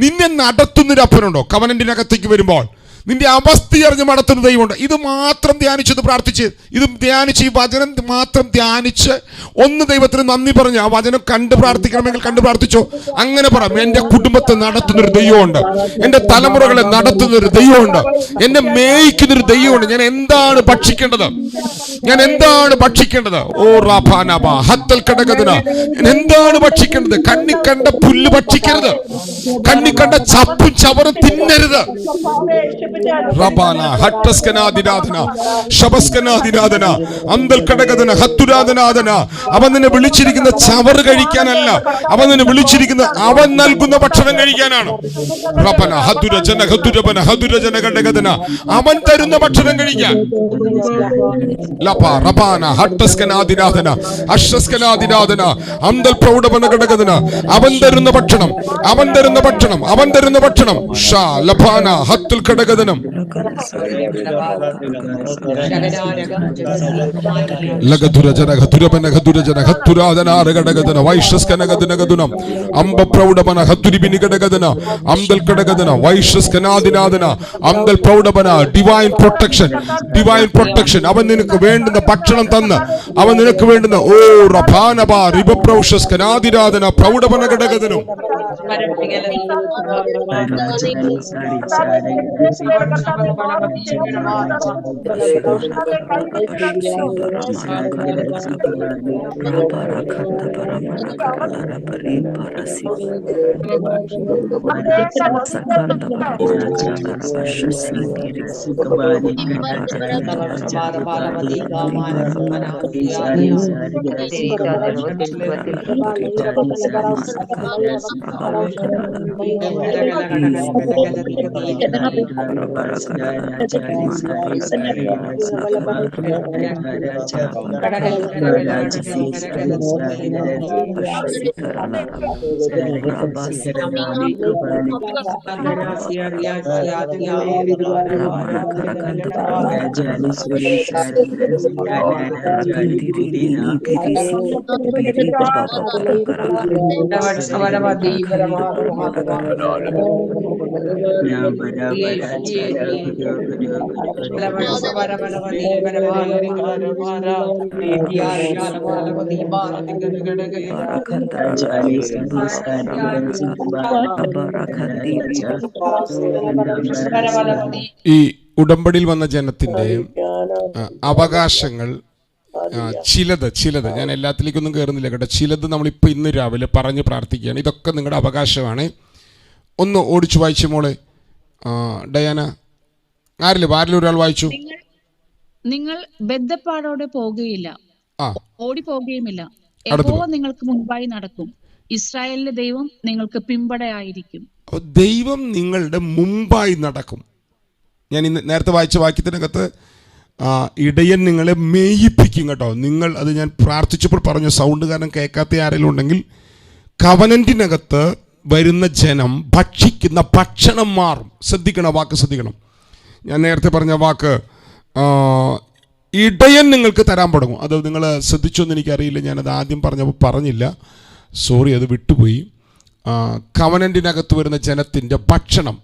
നിന്നെ നടത്തുന്നൊരു അപ്പനുണ്ടോ? കവനന്റിനകത്തേക്ക് വരുമ്പോൾ നിന്റെ അവസ്ഥ അറിഞ്ഞ് നടത്തുന്ന ദൈവമുണ്ട്. ഇത് മാത്രം ധ്യാനിച്ചത് പ്രാർത്ഥിച്ച്, ഇത് ധ്യാനിച്ച്, ഈ വചനം മാത്രം ധ്യാനിച്ച് ഒന്ന് ദൈവത്തിന് നന്ദി പറഞ്ഞ് ആ വചനം കണ്ട് പ്രാർത്ഥിക്കണമെങ്കിൽ കണ്ട് പ്രാർത്ഥിച്ചോ. അങ്ങനെ പറയാം, എൻ്റെ കുടുംബത്തെ നടത്തുന്നൊരു ദൈവമുണ്ട്, എൻ്റെ തലമുറകളെ നടത്തുന്നൊരു ദൈവമുണ്ട്, എന്നെ മേയിക്കുന്നൊരു ദൈവമുണ്ട്. ഞാൻ എന്താണ് ഭക്ഷിക്കേണ്ടത്? ഓ റാഫാനബ ഹത്തൽ കടകദന, ഞാൻ എന്താണ് ഭക്ഷിക്കേണ്ടത്? കണ്ണി കണ്ട പുല്ല് ഭക്ഷിക്കരുത്, കണ്ണി കണ്ട ചപ്പും ചവറും തിന്നരുത്. റബാന ഹട്ടസ്കനാദിനാദന ശബസ്കനാദിനാദന അന്തൽ കടകദന ഹത്തുരാദനാദന. അവൻ നിന്നെ വിളിച്ചിരിക്കുന്ന ചവറ് കഴിക്കാനല്ല, അവൻ നിന്നെ വിളിച്ചിരിക്കുന്ന അവൻ നൽകുന്ന ഭക്ഷണം കഴിക്കാനാണ്. റബന ഹതുരജന ഹതുരബന ഹതുരജന കടകദന, അവൻ തരുന്ന ഭക്ഷണം കഴിക്കാൻ. ലപ റബാന ഹട്ടസ്കനാദിനാദന അശ്വസ്കനാദിനാദന അന്തൽ പ്രൗഢബന കടകദന. അവൻ തരുന്ന ഭക്ഷണം, അവൻ തരുന്ന ഭക്ഷണം, അവൻ തരുന്ന ഭക്ഷണം. ഷാ ലപാന ഹത്തുൽ കടകദനം ലഗധുരജന ഹതുരബന ഹതുരജന ഹത്തുരാദനാര കടകദന വൈശ്വസ്കനഗദനഗദനം അംബ പ്രൗഢബന ഹതുരിബിനി കടകദന അംദൽ കടകദന വൈശ്വസ്കനാദിനാദന അംദൽ പ്രൗഢബന. Divine protection, divine protection. അവൻ നിനക്ക് വേണ്ടുന്ന ഭക്ഷണം തന്ന്, അവൻ നിനക്ക് വേണ്ടുന്ന ഓ റഭാനബ റിബപ്രൗഷസ്കനാദിനാദന പ്രൗഢബന കടകദനം. ഈ ഉടമ്പടിയിൽ വന്ന ജനത്തിന്റെ അവകാശങ്ങൾ ചിലത് ഞാൻ എല്ലാത്തിലേക്കൊന്നും കയറുന്നില്ല കേട്ടോ. ചിലത് നമ്മളിപ്പോൾ ഇന്ന് രാവിലെ പറഞ്ഞ് പ്രാർത്ഥിക്കുകയാണ്. ഇതൊക്കെ നിങ്ങളുടെ അവകാശമാണ്. ഒന്ന് ഓടിച്ചു വായിച്ചു മോളെ ഡയാന. ആരിലും ഒരാൾ വായിച്ചു. നിങ്ങൾ ബദ്ധപ്പാടോടെ പോകുകയില്ല, ആ ഓടിപ്പോകുകയുമില്ല. അടുത്തത്. യഹോവ നിങ്ങൾക്ക് മുൻപായി നടക്കും, ഇസ്രായേലിന്റെ ദൈവം നിങ്ങൾക്ക് പിമ്പടയായിരിക്കും. അപ്പോൾ ദൈവം നിങ്ങളുടെ മുമ്പായി നടക്കും. ഞാൻ ഇന്ന് നേരത്തെ വായിച്ച വാക്യത്തിനകത്ത് ഇടയൻ നിങ്ങളെ മേയിപ്പിക്കും കേട്ടോ. നിങ്ങൾ അത് ഞാൻ പ്രാർത്ഥിച്ചപ്പോൾ പറഞ്ഞു, സൗണ്ട് കാരണം കേൾക്കാത്ത ആരെങ്കിലും ഉണ്ടെങ്കിൽ, കവനന്റിനകത്ത് വരുന്ന ജനം ഭക്ഷിക്കുന്ന ഭക്ഷണം മാറും. ശ്രദ്ധിക്കണം, വാക്ക് ശ്രദ്ധിക്കണം. ഞാൻ നേരത്തെ പറഞ്ഞ വാക്ക് ഇടയൻ നിങ്ങൾക്ക് തരാൻ തുടങ്ങും. അത് നിങ്ങൾ ശ്രദ്ധിച്ചൊന്നും എനിക്കറിയില്ല, ഞാനത് ആദ്യം പറഞ്ഞപ്പോൾ പറഞ്ഞില്ല, സോറി, അത് വിട്ടുപോയി. കവനന്റിനകത്ത് വരുന്ന ജനത്തിൻ്റെ ഭക്ഷണം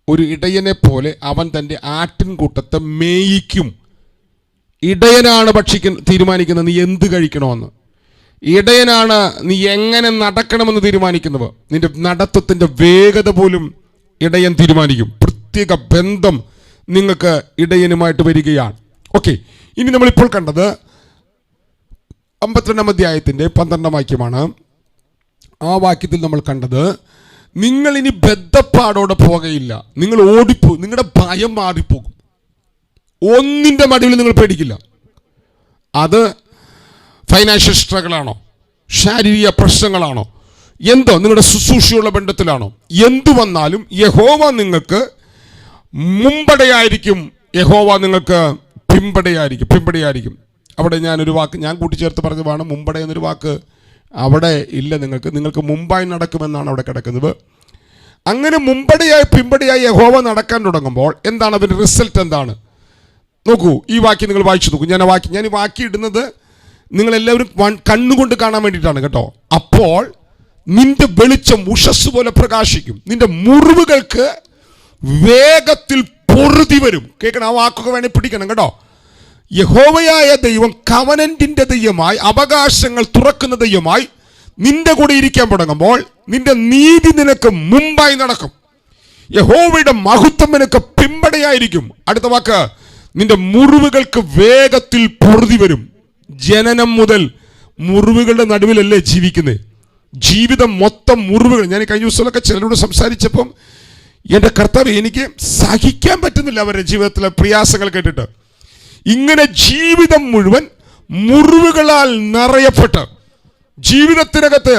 ഒരു ഇടയനെ പോലെ അവൻ തൻ്റെ ആട്ടിൻകൂട്ടത്തെ മേയിക്കും. ഇടയനാണ് തീരുമാനിക്കുന്നത് നീ എന്ത് കഴിക്കണമെന്ന്. ഇടയനാണ് നീ എങ്ങനെ നടക്കണമെന്ന് തീരുമാനിക്കുന്നത്. നിന്റെ നടത്തത്തിൻ്റെ വേഗത പോലും ഇടയൻ തീരുമാനിക്കും. പ്രത്യേക ബന്ധം നിങ്ങൾക്ക് ഇടയനുമായിട്ട് വരികയാണ്. ഓക്കെ, ഇനി നമ്മളിപ്പോൾ കണ്ടത് 52-ാം അധ്യായത്തിൻ്റെ 12-ാം വാക്യമാണ്. ആ വാക്യത്തിൽ നമ്മൾ കണ്ടത്, നിങ്ങൾ ഇനി ബദ്ധപ്പാടോടെ പോകുകയില്ല, നിങ്ങൾ ഓടിപ്പോകും, നിങ്ങളുടെ ഭയം മാറിപ്പോകും, ഒന്നിൻ്റെ മടിയിൽ നിങ്ങൾ പേടിക്കില്ല. അത് ഫൈനാൻഷ്യൽ സ്ട്രഗിളാണോ, ശാരീരിക പ്രശ്നങ്ങളാണോ, എന്തോ നിങ്ങളുടെ ശുശ്രൂഷയുള്ള ബന്ധത്തിലാണോ, എന്തു വന്നാലും യഹോവ നിങ്ങൾക്ക് മുമ്പടയായിരിക്കും, യഹോവ നിങ്ങൾക്ക് പിമ്പടയായിരിക്കും. അവിടെ ഞാനൊരു വാക്ക് ഞാൻ കൂട്ടിച്ചേർത്ത് പറഞ്ഞതാണ്, മുമ്പട എന്നൊരു വാക്ക് അവിടെ ഇല്ല. നിങ്ങൾക്ക് മുമ്പായി നടക്കുമെന്നാണ് അവിടെ കിടക്കുന്നത്. അങ്ങനെ മുമ്പടയായി പിമ്പടയായി യഹോവ നടക്കാൻ തുടങ്ങുമ്പോൾ എന്താണ് അതിൻ്റെ റിസൾട്ട്? എന്താണ് നോക്കൂ, ഈ വാക്യം നിങ്ങൾ വായിച്ചു നോക്കൂ. ഞാൻ ഈ വാക്യം ഇടുന്നത് നിങ്ങളെല്ലാവരും കണ്ണുകൊണ്ട് കാണാൻ വേണ്ടിയിട്ടാണ് കേട്ടോ. അപ്പോൾ നിന്റെ വെളിച്ചം ഉഷസ് പോലെ പ്രകാശിക്കും, നിന്റെ മുറിവുകൾക്ക് വേഗത്തിൽ പൊറുതി വരും. കേൾക്കണം, ആ വാക്കൊക്കെ വേണേൽ പിടിക്കണം കേട്ടോ. യഹോവയായ ദൈവം കവനന്റിന്റെ ദൈവമായി, അവകാശങ്ങൾ തുറക്കുന്ന ദൈവമായി നിന്റെ കൂടെ ഇരിക്കാൻ തുടങ്ങുമ്പോൾ നിന്റെ നീതി നിനക്ക് മുമ്പായി നടക്കും. യഹോവയുടെ മഹത്വം നിനക്ക് പിമ്പടയായിരിക്കും. അടുത്ത വാക്ക്, നിന്റെ മുറിവുകൾക്ക് വേഗത്തിൽ പൊറുതി വരും. ജനനം മുതൽ മുറിവുകളുടെ നടുവിലല്ലേ ജീവിക്കുന്നത്? ജീവിതം മൊത്തം മുറിവുകൾ. ഞാൻ കഴിഞ്ഞ ദിവസമൊക്കെ ചിലരോട് സംസാരിച്ചപ്പം എൻ്റെ കർത്താവ്, എനിക്ക് സഹിക്കാൻ പറ്റുന്നില്ല അവരുടെ ജീവിതത്തിലെ പ്രയാസങ്ങൾ കേട്ടിട്ട്. ഇങ്ങനെ ജീവിതം മുഴുവൻ മുറിവുകളാൽ നിറയപ്പെട്ട് ജീവിതത്തിനകത്ത്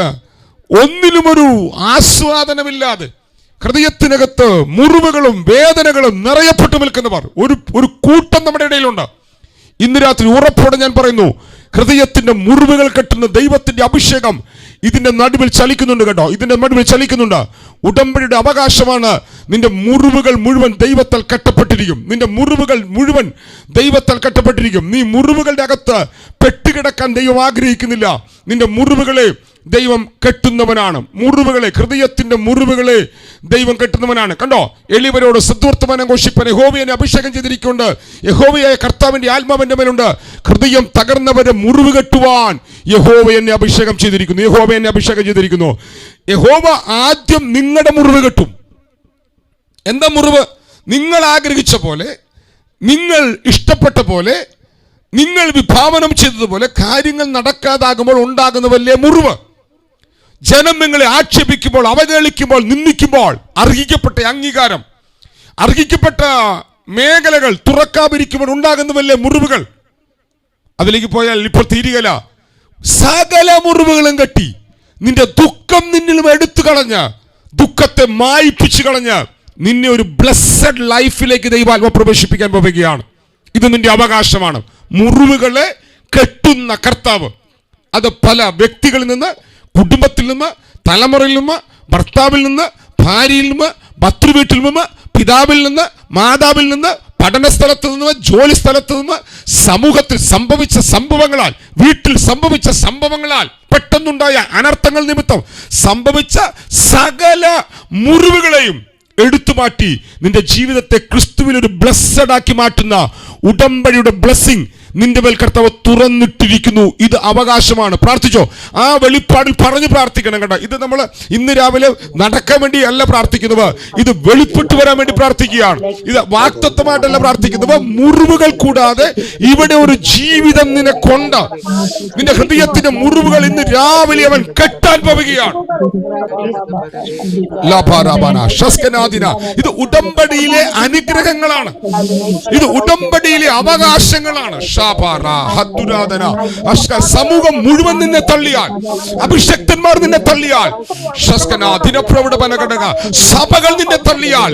ഒന്നിലുമൊരു ആസ്വാദനമില്ലാതെ ഹൃദയത്തിനകത്ത് മുറിവുകളും വേദനകളും നിറയപ്പെട്ടു നിൽക്കുന്നവർ ഒരു കൂട്ടം നമ്മുടെ ഇടയിലുണ്ട്. ഇന്ന് രാത്രി ഉറപ്പോടെ ഞാൻ പറയുന്നു, ഹൃദയത്തിന്റെ മുറിവുകൾ കെട്ടുന്ന ദൈവത്തിന്റെ അഭിഷേകം ഇതിന്റെ നടുവിൽ ചലിക്കുന്നുണ്ട് കേട്ടോ. ഇതിന്റെ നടുവിൽ ചലിക്കുന്നുണ്ട്. ഉടമ്പടിയുടെ അവകാശമാണ്. നിന്റെ മുറിവുകൾ മുഴുവൻ ദൈവത്താൽ കെട്ടപ്പെട്ടിരിക്കും. നിന്റെ മുറിവുകൾ മുഴുവൻ ദൈവത്താൽ കെട്ടപ്പെട്ടിരിക്കും. നീ മുറിവുകളുടെ അകത്ത് പെട്ടുകിടക്കാൻ ദൈവം ആഗ്രഹിക്കുന്നില്ല. നിന്റെ മുറിവുകളെ ദൈവം കെട്ടുന്നവനാണ്. മുറിവുകളെ, ഹൃദയത്തിന്റെ മുറിവുകളെ ദൈവം കെട്ടുന്നവനാണ്. കണ്ടോ, എളിയവരോട് സദ്വർത്തമാനം ഘോഷിപ്പാൻ യഹോവയെ അഭിഷേകം ചെയ്തിരിക്കുന്നുണ്ട്. യഹോവയായ കർത്താവിന്റെ ആത്മാവിന്റെ മേലുണ്ട്. ഹൃദയം തകർന്നവരെ മുറിവ് കെട്ടുവാൻ യഹോവ എന്നെ അഭിഷേകം ചെയ്തിരിക്കുന്നു. യഹോവ എന്നെ അഭിഷേകം ചെയ്തിരിക്കുന്നു. യഹോവ ആദ്യം നിങ്ങളുടെ മുറിവ് കെട്ടും. എന്താ മുറിവ്? നിങ്ങൾ ആഗ്രഹിച്ച പോലെ, നിങ്ങൾ ഇഷ്ടപ്പെട്ട പോലെ, നിങ്ങൾ വിഭാവനം ചെയ്തതുപോലെ കാര്യങ്ങൾ നടക്കാതാകുമ്പോൾ ഉണ്ടാകുന്ന വലിയ മുറിവ്. ജനം നിങ്ങളെ ആക്ഷേപിക്കുമ്പോൾ, അവഹേളിക്കുമ്പോൾ, നിന്ദിക്കുമ്പോൾ, അർഹിക്കപ്പെട്ട അംഗീകാരം, അർഹിക്കപ്പെട്ട മേഖലകൾ തുറക്കാതിരിക്കുമ്പോൾ ഉണ്ടാകുന്ന വലിയ മുറിവുകൾ. അതിലേക്ക് പോയാൽ ഇപ്പോൾ തീരുകയില്ല. സകല മുറിവുകളും കെട്ടി നിന്റെ ദുഃഖം നിന്നിലും എടുത്തു കളഞ്ഞ്, ദുഃഖത്തെ മായിപ്പിച്ചു കളഞ്ഞ് നിന്നെ ഒരു ബ്ലെസ്സഡ് ലൈഫിലേക്ക് ദൈവാത്മ പ്രവേശിപ്പിക്കാൻ പോവുകയാണ്. ഇത് നിന്റെ അവകാശമാണ്. മുറിവുകളെ കെട്ടുന്ന കർത്താവ്. അത് പല വ്യക്തികളിൽ നിന്ന്, കുടുംബത്തിൽ നിന്ന്, തലമുറയിൽ നിന്ന്, ഭർത്താവിൽ നിന്ന്, ഭാര്യയിൽ നിന്ന്, ഭർത്തൃവീട്ടിൽ നിന്ന്, പിതാവിൽ നിന്ന്, മാതാവിൽ നിന്ന്, പഠന സ്ഥലത്ത് നിന്ന്, ജോലി സ്ഥലത്ത് നിന്ന്, സമൂഹത്തിൽ സംഭവിച്ച സംഭവങ്ങളാൽ, വീട്ടിൽ സംഭവിച്ച സംഭവങ്ങളാൽ, പെട്ടെന്നുണ്ടായ അനർത്ഥങ്ങൾ നിമിത്തം സംഭവിച്ച സകല മുറിവുകളെയും എടുത്തു മാറ്റി നിന്റെ ജീവിതത്തെ ക്രിസ്തുവിൽ ഒരു ബ്ലെസ്സഡ് ആക്കി മാറ്റുന്ന ഉടമ്പടിയുടെ ബ്ലെസ്സിങ് നിന്റെ മേൽ കർത്താവ് തുറന്നിട്ടിരിക്കുന്നു. ഇത് അവകാശമാണ്. പ്രാർത്ഥിച്ചോ. ആ വെളിപ്പാടിൽ പറഞ്ഞു പ്രാർത്ഥിക്കണം കേട്ടോ. ഇത് നമ്മൾ ഇന്ന് രാവിലെ നടക്കാൻ വേണ്ടി അല്ല പ്രാർത്ഥിക്കുന്നത്, ഇത് വെളിപ്പെട്ടു വരാൻ വേണ്ടി പ്രാർത്ഥിക്കുകയാണ്. ഇത് വാക്തത്വമായിട്ടല്ല പ്രാർത്ഥിക്കുന്നത്. മുറിവുകൾ കൂടാതെ ഇവിടെ ഒരു ജീവിതം നിനക്കുണ്ട്. നിന്റെ ഹൃദയത്തിന്റെ മുറിവുകൾ ഇന്ന് രാവിലെ അവൻ കെട്ടാൻ പോവുകയാണ്. ഇത് ഉടമ്പടിയിലെ അനുഗ്രഹങ്ങളാണ്, ഇത് ഉടമ്പടിയിലെ അവകാശങ്ങളാണ്. സമൂഹം മുഴുവൻ നിന്നെ തള്ളിയാൽ, അഭിഷക്തന്മാർ നിന്നെ തള്ളിയാൽ, സഭകൾ നിന്നെ തള്ളിയാൽ,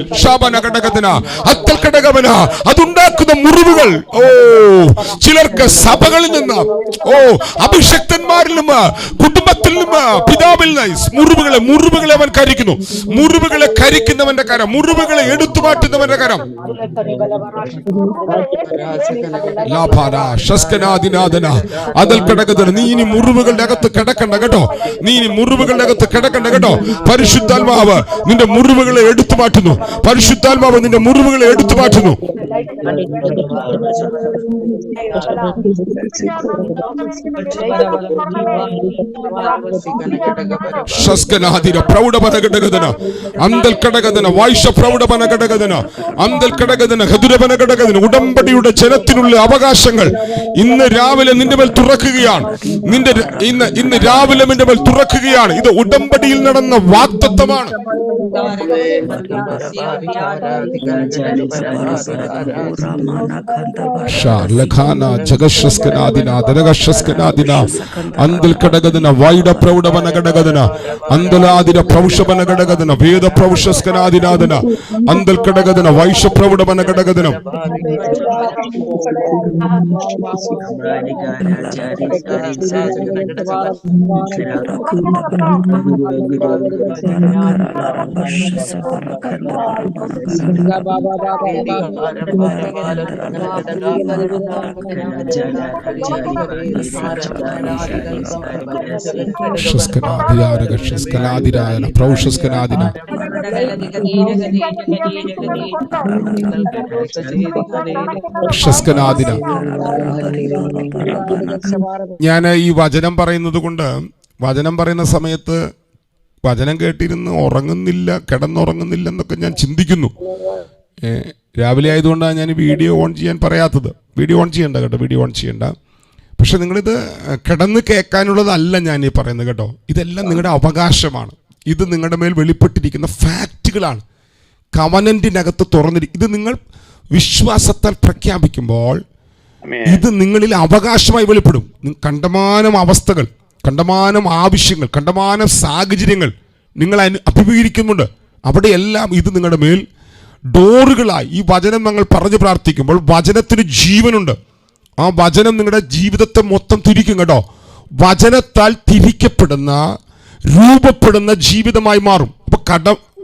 അതുണ്ടാക്കുന്ന മുറിവുകൾ ചിലർക്ക് സഭകളിൽ നിന്ന്, അഭിഷക്തന്മാരിൽ നിന്ന്, കുടുംബത്തിൽ നിന്ന്, പിതാവിൽ നിന്ന് മുറിവുകളെ അവൻ കരിക്കുന്നു. മുറിവുകളെ കരിക്കുന്നവന്റെ കരം, മുറിവുകളെ എടുത്തു മാറ്റുന്നവന്റെ കരം. നീ ഇനി മുറിവുകളുടെ അകത്ത് കിടക്കണ്ട കേട്ടോ. നീ ഇനി മുറിവുകളുടെ അകത്ത് കിടക്കണ്ട കേട്ടോ. പരിശുദ്ധാത്മാവ് നിന്റെ മുറിവുകളെ എടുത്തു മാറ്റുന്നു. പരിശുദ്ധാത്മാവ് നിന്റെ മുറിവുകളെ എടുത്തു മാറ്റുന്നു. ഉടമ്പടിയുടെ ജനത്തിനുള്ള അവകാശങ്ങൾ ഇന്ന് രാവിലെ നിന്റെ മേൽ തുറക്കുകയാണ്. ഇന്ന് രാവിലെ നിന്റെ മേൽ തുറക്കുകയാണ്. ഇത് ഉടമ്പടിയിൽ നടന്ന വാഗ്ദത്തമാണ്. ഞാൻ ഈ വചനം പറയുന്നത് കൊണ്ട്, വചനം പറയുന്ന സമയത്ത് വചനം കേട്ടിരുന്ന് ഉറങ്ങുന്നില്ല, കിടന്നുറങ്ങുന്നില്ല എന്നൊക്കെ ഞാൻ ചിന്തിക്കുന്നു. രാവിലെ ആയതുകൊണ്ടാണ് ഞാൻ വീഡിയോ ഓൺ ചെയ്യാൻ പറയാത്തത്. വീഡിയോ ഓൺ ചെയ്യണ്ട കേട്ടോ, വീഡിയോ ഓൺ ചെയ്യണ്ട. പക്ഷെ നിങ്ങളിത് കിടന്ന് കേൾക്കാനുള്ളതല്ല ഞാൻ ഈ പറയുന്നത് കേട്ടോ. ഇതെല്ലാം നിങ്ങളുടെ അവകാശമാണ്. ഇത് നിങ്ങളുടെ മേൽ വെളിപ്പെട്ടിരിക്കുന്ന ഫാക്റ്റുകളാണ്. കവനന്റിനകത്ത് തുറന്നിരിക്കും. ഇത് നിങ്ങൾ വിശ്വാസത്താൽ പ്രഖ്യാപിക്കുമ്പോൾ ഇത് നിങ്ങളിൽ അവകാശമായി വെളിപ്പെടും. കണ്ടമാനം അവസ്ഥകൾ, കണ്ടമാനം ആവശ്യങ്ങൾ, കണ്ടമാനം സാഹചര്യങ്ങൾ നിങ്ങൾ അഭിമുഖീകരിക്കുന്നുണ്ട്. അവിടെയെല്ലാം ഇത് നിങ്ങളുടെ മേൽ ഡോറുകളായി ഈ വചനം ഞങ്ങൾ പറഞ്ഞു പ്രാർത്ഥിക്കുമ്പോൾ വചനത്തിന് ജീവനുണ്ട്. ആ വചനം നിങ്ങളുടെ ജീവിതത്തെ മൊത്തം തിരിക്കും കേട്ടോ. വചനത്താൽ തിരിക്കപ്പെടുന്ന, രൂപപ്പെടുന്ന ജീവിതമായി മാറും. അപ്പൊ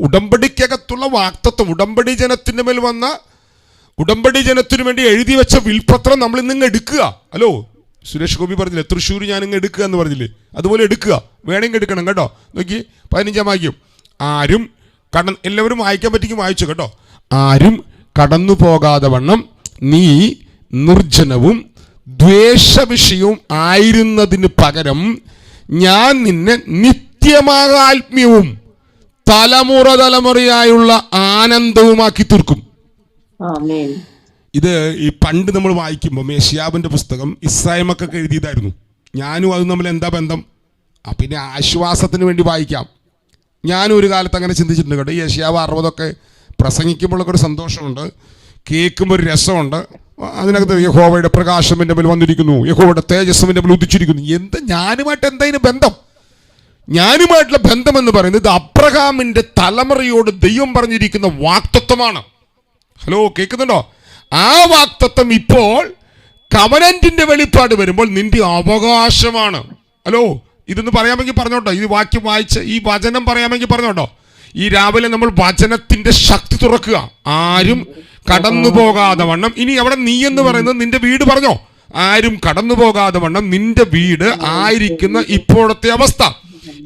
ഉടമ്പടിക്കകത്തുള്ള വാക്തത്വം, ഉടമ്പടി ജനത്തിന്റെ മേൽ വന്ന, ഉടമ്പടി ജനത്തിനു വേണ്ടി എഴുതി വെച്ച വിൽപത്രം നമ്മൾ ഇന്ന് എടുക്കുക. ഹലോ, സുരേഷ് ഗോപി പറഞ്ഞില്ലേ, തൃശ്ശൂർ ഞാനിങ്ങ് എടുക്കുക എന്ന് പറഞ്ഞില്ലേ, അതുപോലെ എടുക്കുക. വേണമെങ്കിൽ എടുക്കണം കേട്ടോ. നോക്കി 15-ാം വാക്യം. ആരും എല്ലാവരും വായിക്കാൻ പറ്റിക്കും, വായിച്ചു കേട്ടോ. ആരും കടന്നു പോകാതെ വണ്ണം നീ നിർജ്ജനവും ദ്വേഷവിഷയവും ആയിരുന്നതിന് പകരം ഞാൻ നിന്നെ നിത്യമാകാത്മ്യവും തലമുറയായുള്ള ആനന്ദവുമാക്കി തീർക്കും. ഇത് ഈ പണ്ട് നമ്മൾ വായിക്കുമ്പോൾ യെശയ്യാവിന്റെ പുസ്തകം ഇസ്രായേൽ മക്കൾക്ക് എഴുതിയതായിരുന്നു. ഞാനും അതും തമ്മിൽ എന്താ ബന്ധം? പിന്നെ ആശ്വാസത്തിന് വേണ്ടി വായിക്കാം. ഞാനും ഒരു കാലത്ത് അങ്ങനെ ചിന്തിച്ചിട്ടുണ്ട് കേട്ടോ. ഈ യെശയ്യാവ് 60 പ്രസംഗിക്കുമ്പോഴൊക്കെ ഒരു സന്തോഷമുണ്ട്, കേൾക്കുമ്പോൾ ഒരു രസമുണ്ട്. അതിനകത്ത് യഹോവയുടെ പ്രകാശം എൻ്റെ മേൽ വന്നിരിക്കുന്നു, യഹോവയുടെ തേജസ്സും എൻ്റെ മേൽ ഉദിച്ചിരിക്കുന്നു. ഞാനുമായിട്ട് എന്താ ബന്ധം? ഞാനുമായിട്ടുള്ള ബന്ധം എന്ന് പറയുന്നത് ഇത് അബ്രഹാമിന്റെ തലമുറയോട് ദൈവം പറഞ്ഞിരിക്കുന്ന വാക്തത്വമാണ്. ഹലോ, കേൾക്കുന്നുണ്ടോ? ആ വാക്തത്വം ഇപ്പോൾ കവനന്റിന്റെ വെളിപ്പാട് വരുമ്പോൾ നിന്റെ അവകാശമാണ്. ഹലോ, ഇതൊന്ന് പറയാമെങ്കിൽ പറഞ്ഞോട്ടോ. ഈ വാക്യം വായിച്ച് ഈ വചനം പറയാമെങ്കിൽ പറഞ്ഞോട്ടോ. ഈ രാവിലെ നമ്മൾ വചനത്തിന്റെ ശക്തി തുറക്കുക. ആരും കടന്നു പോകാതെ വണ്ണം. ഇനി അവിടെ നീ എന്ന് പറയുന്നത് നിന്റെ വീട് പറഞ്ഞോ. ആരും കടന്നു പോകാതെ വണ്ണം നിന്റെ വീട് ആയിരിക്കുന്ന ഇപ്പോഴത്തെ അവസ്ഥ,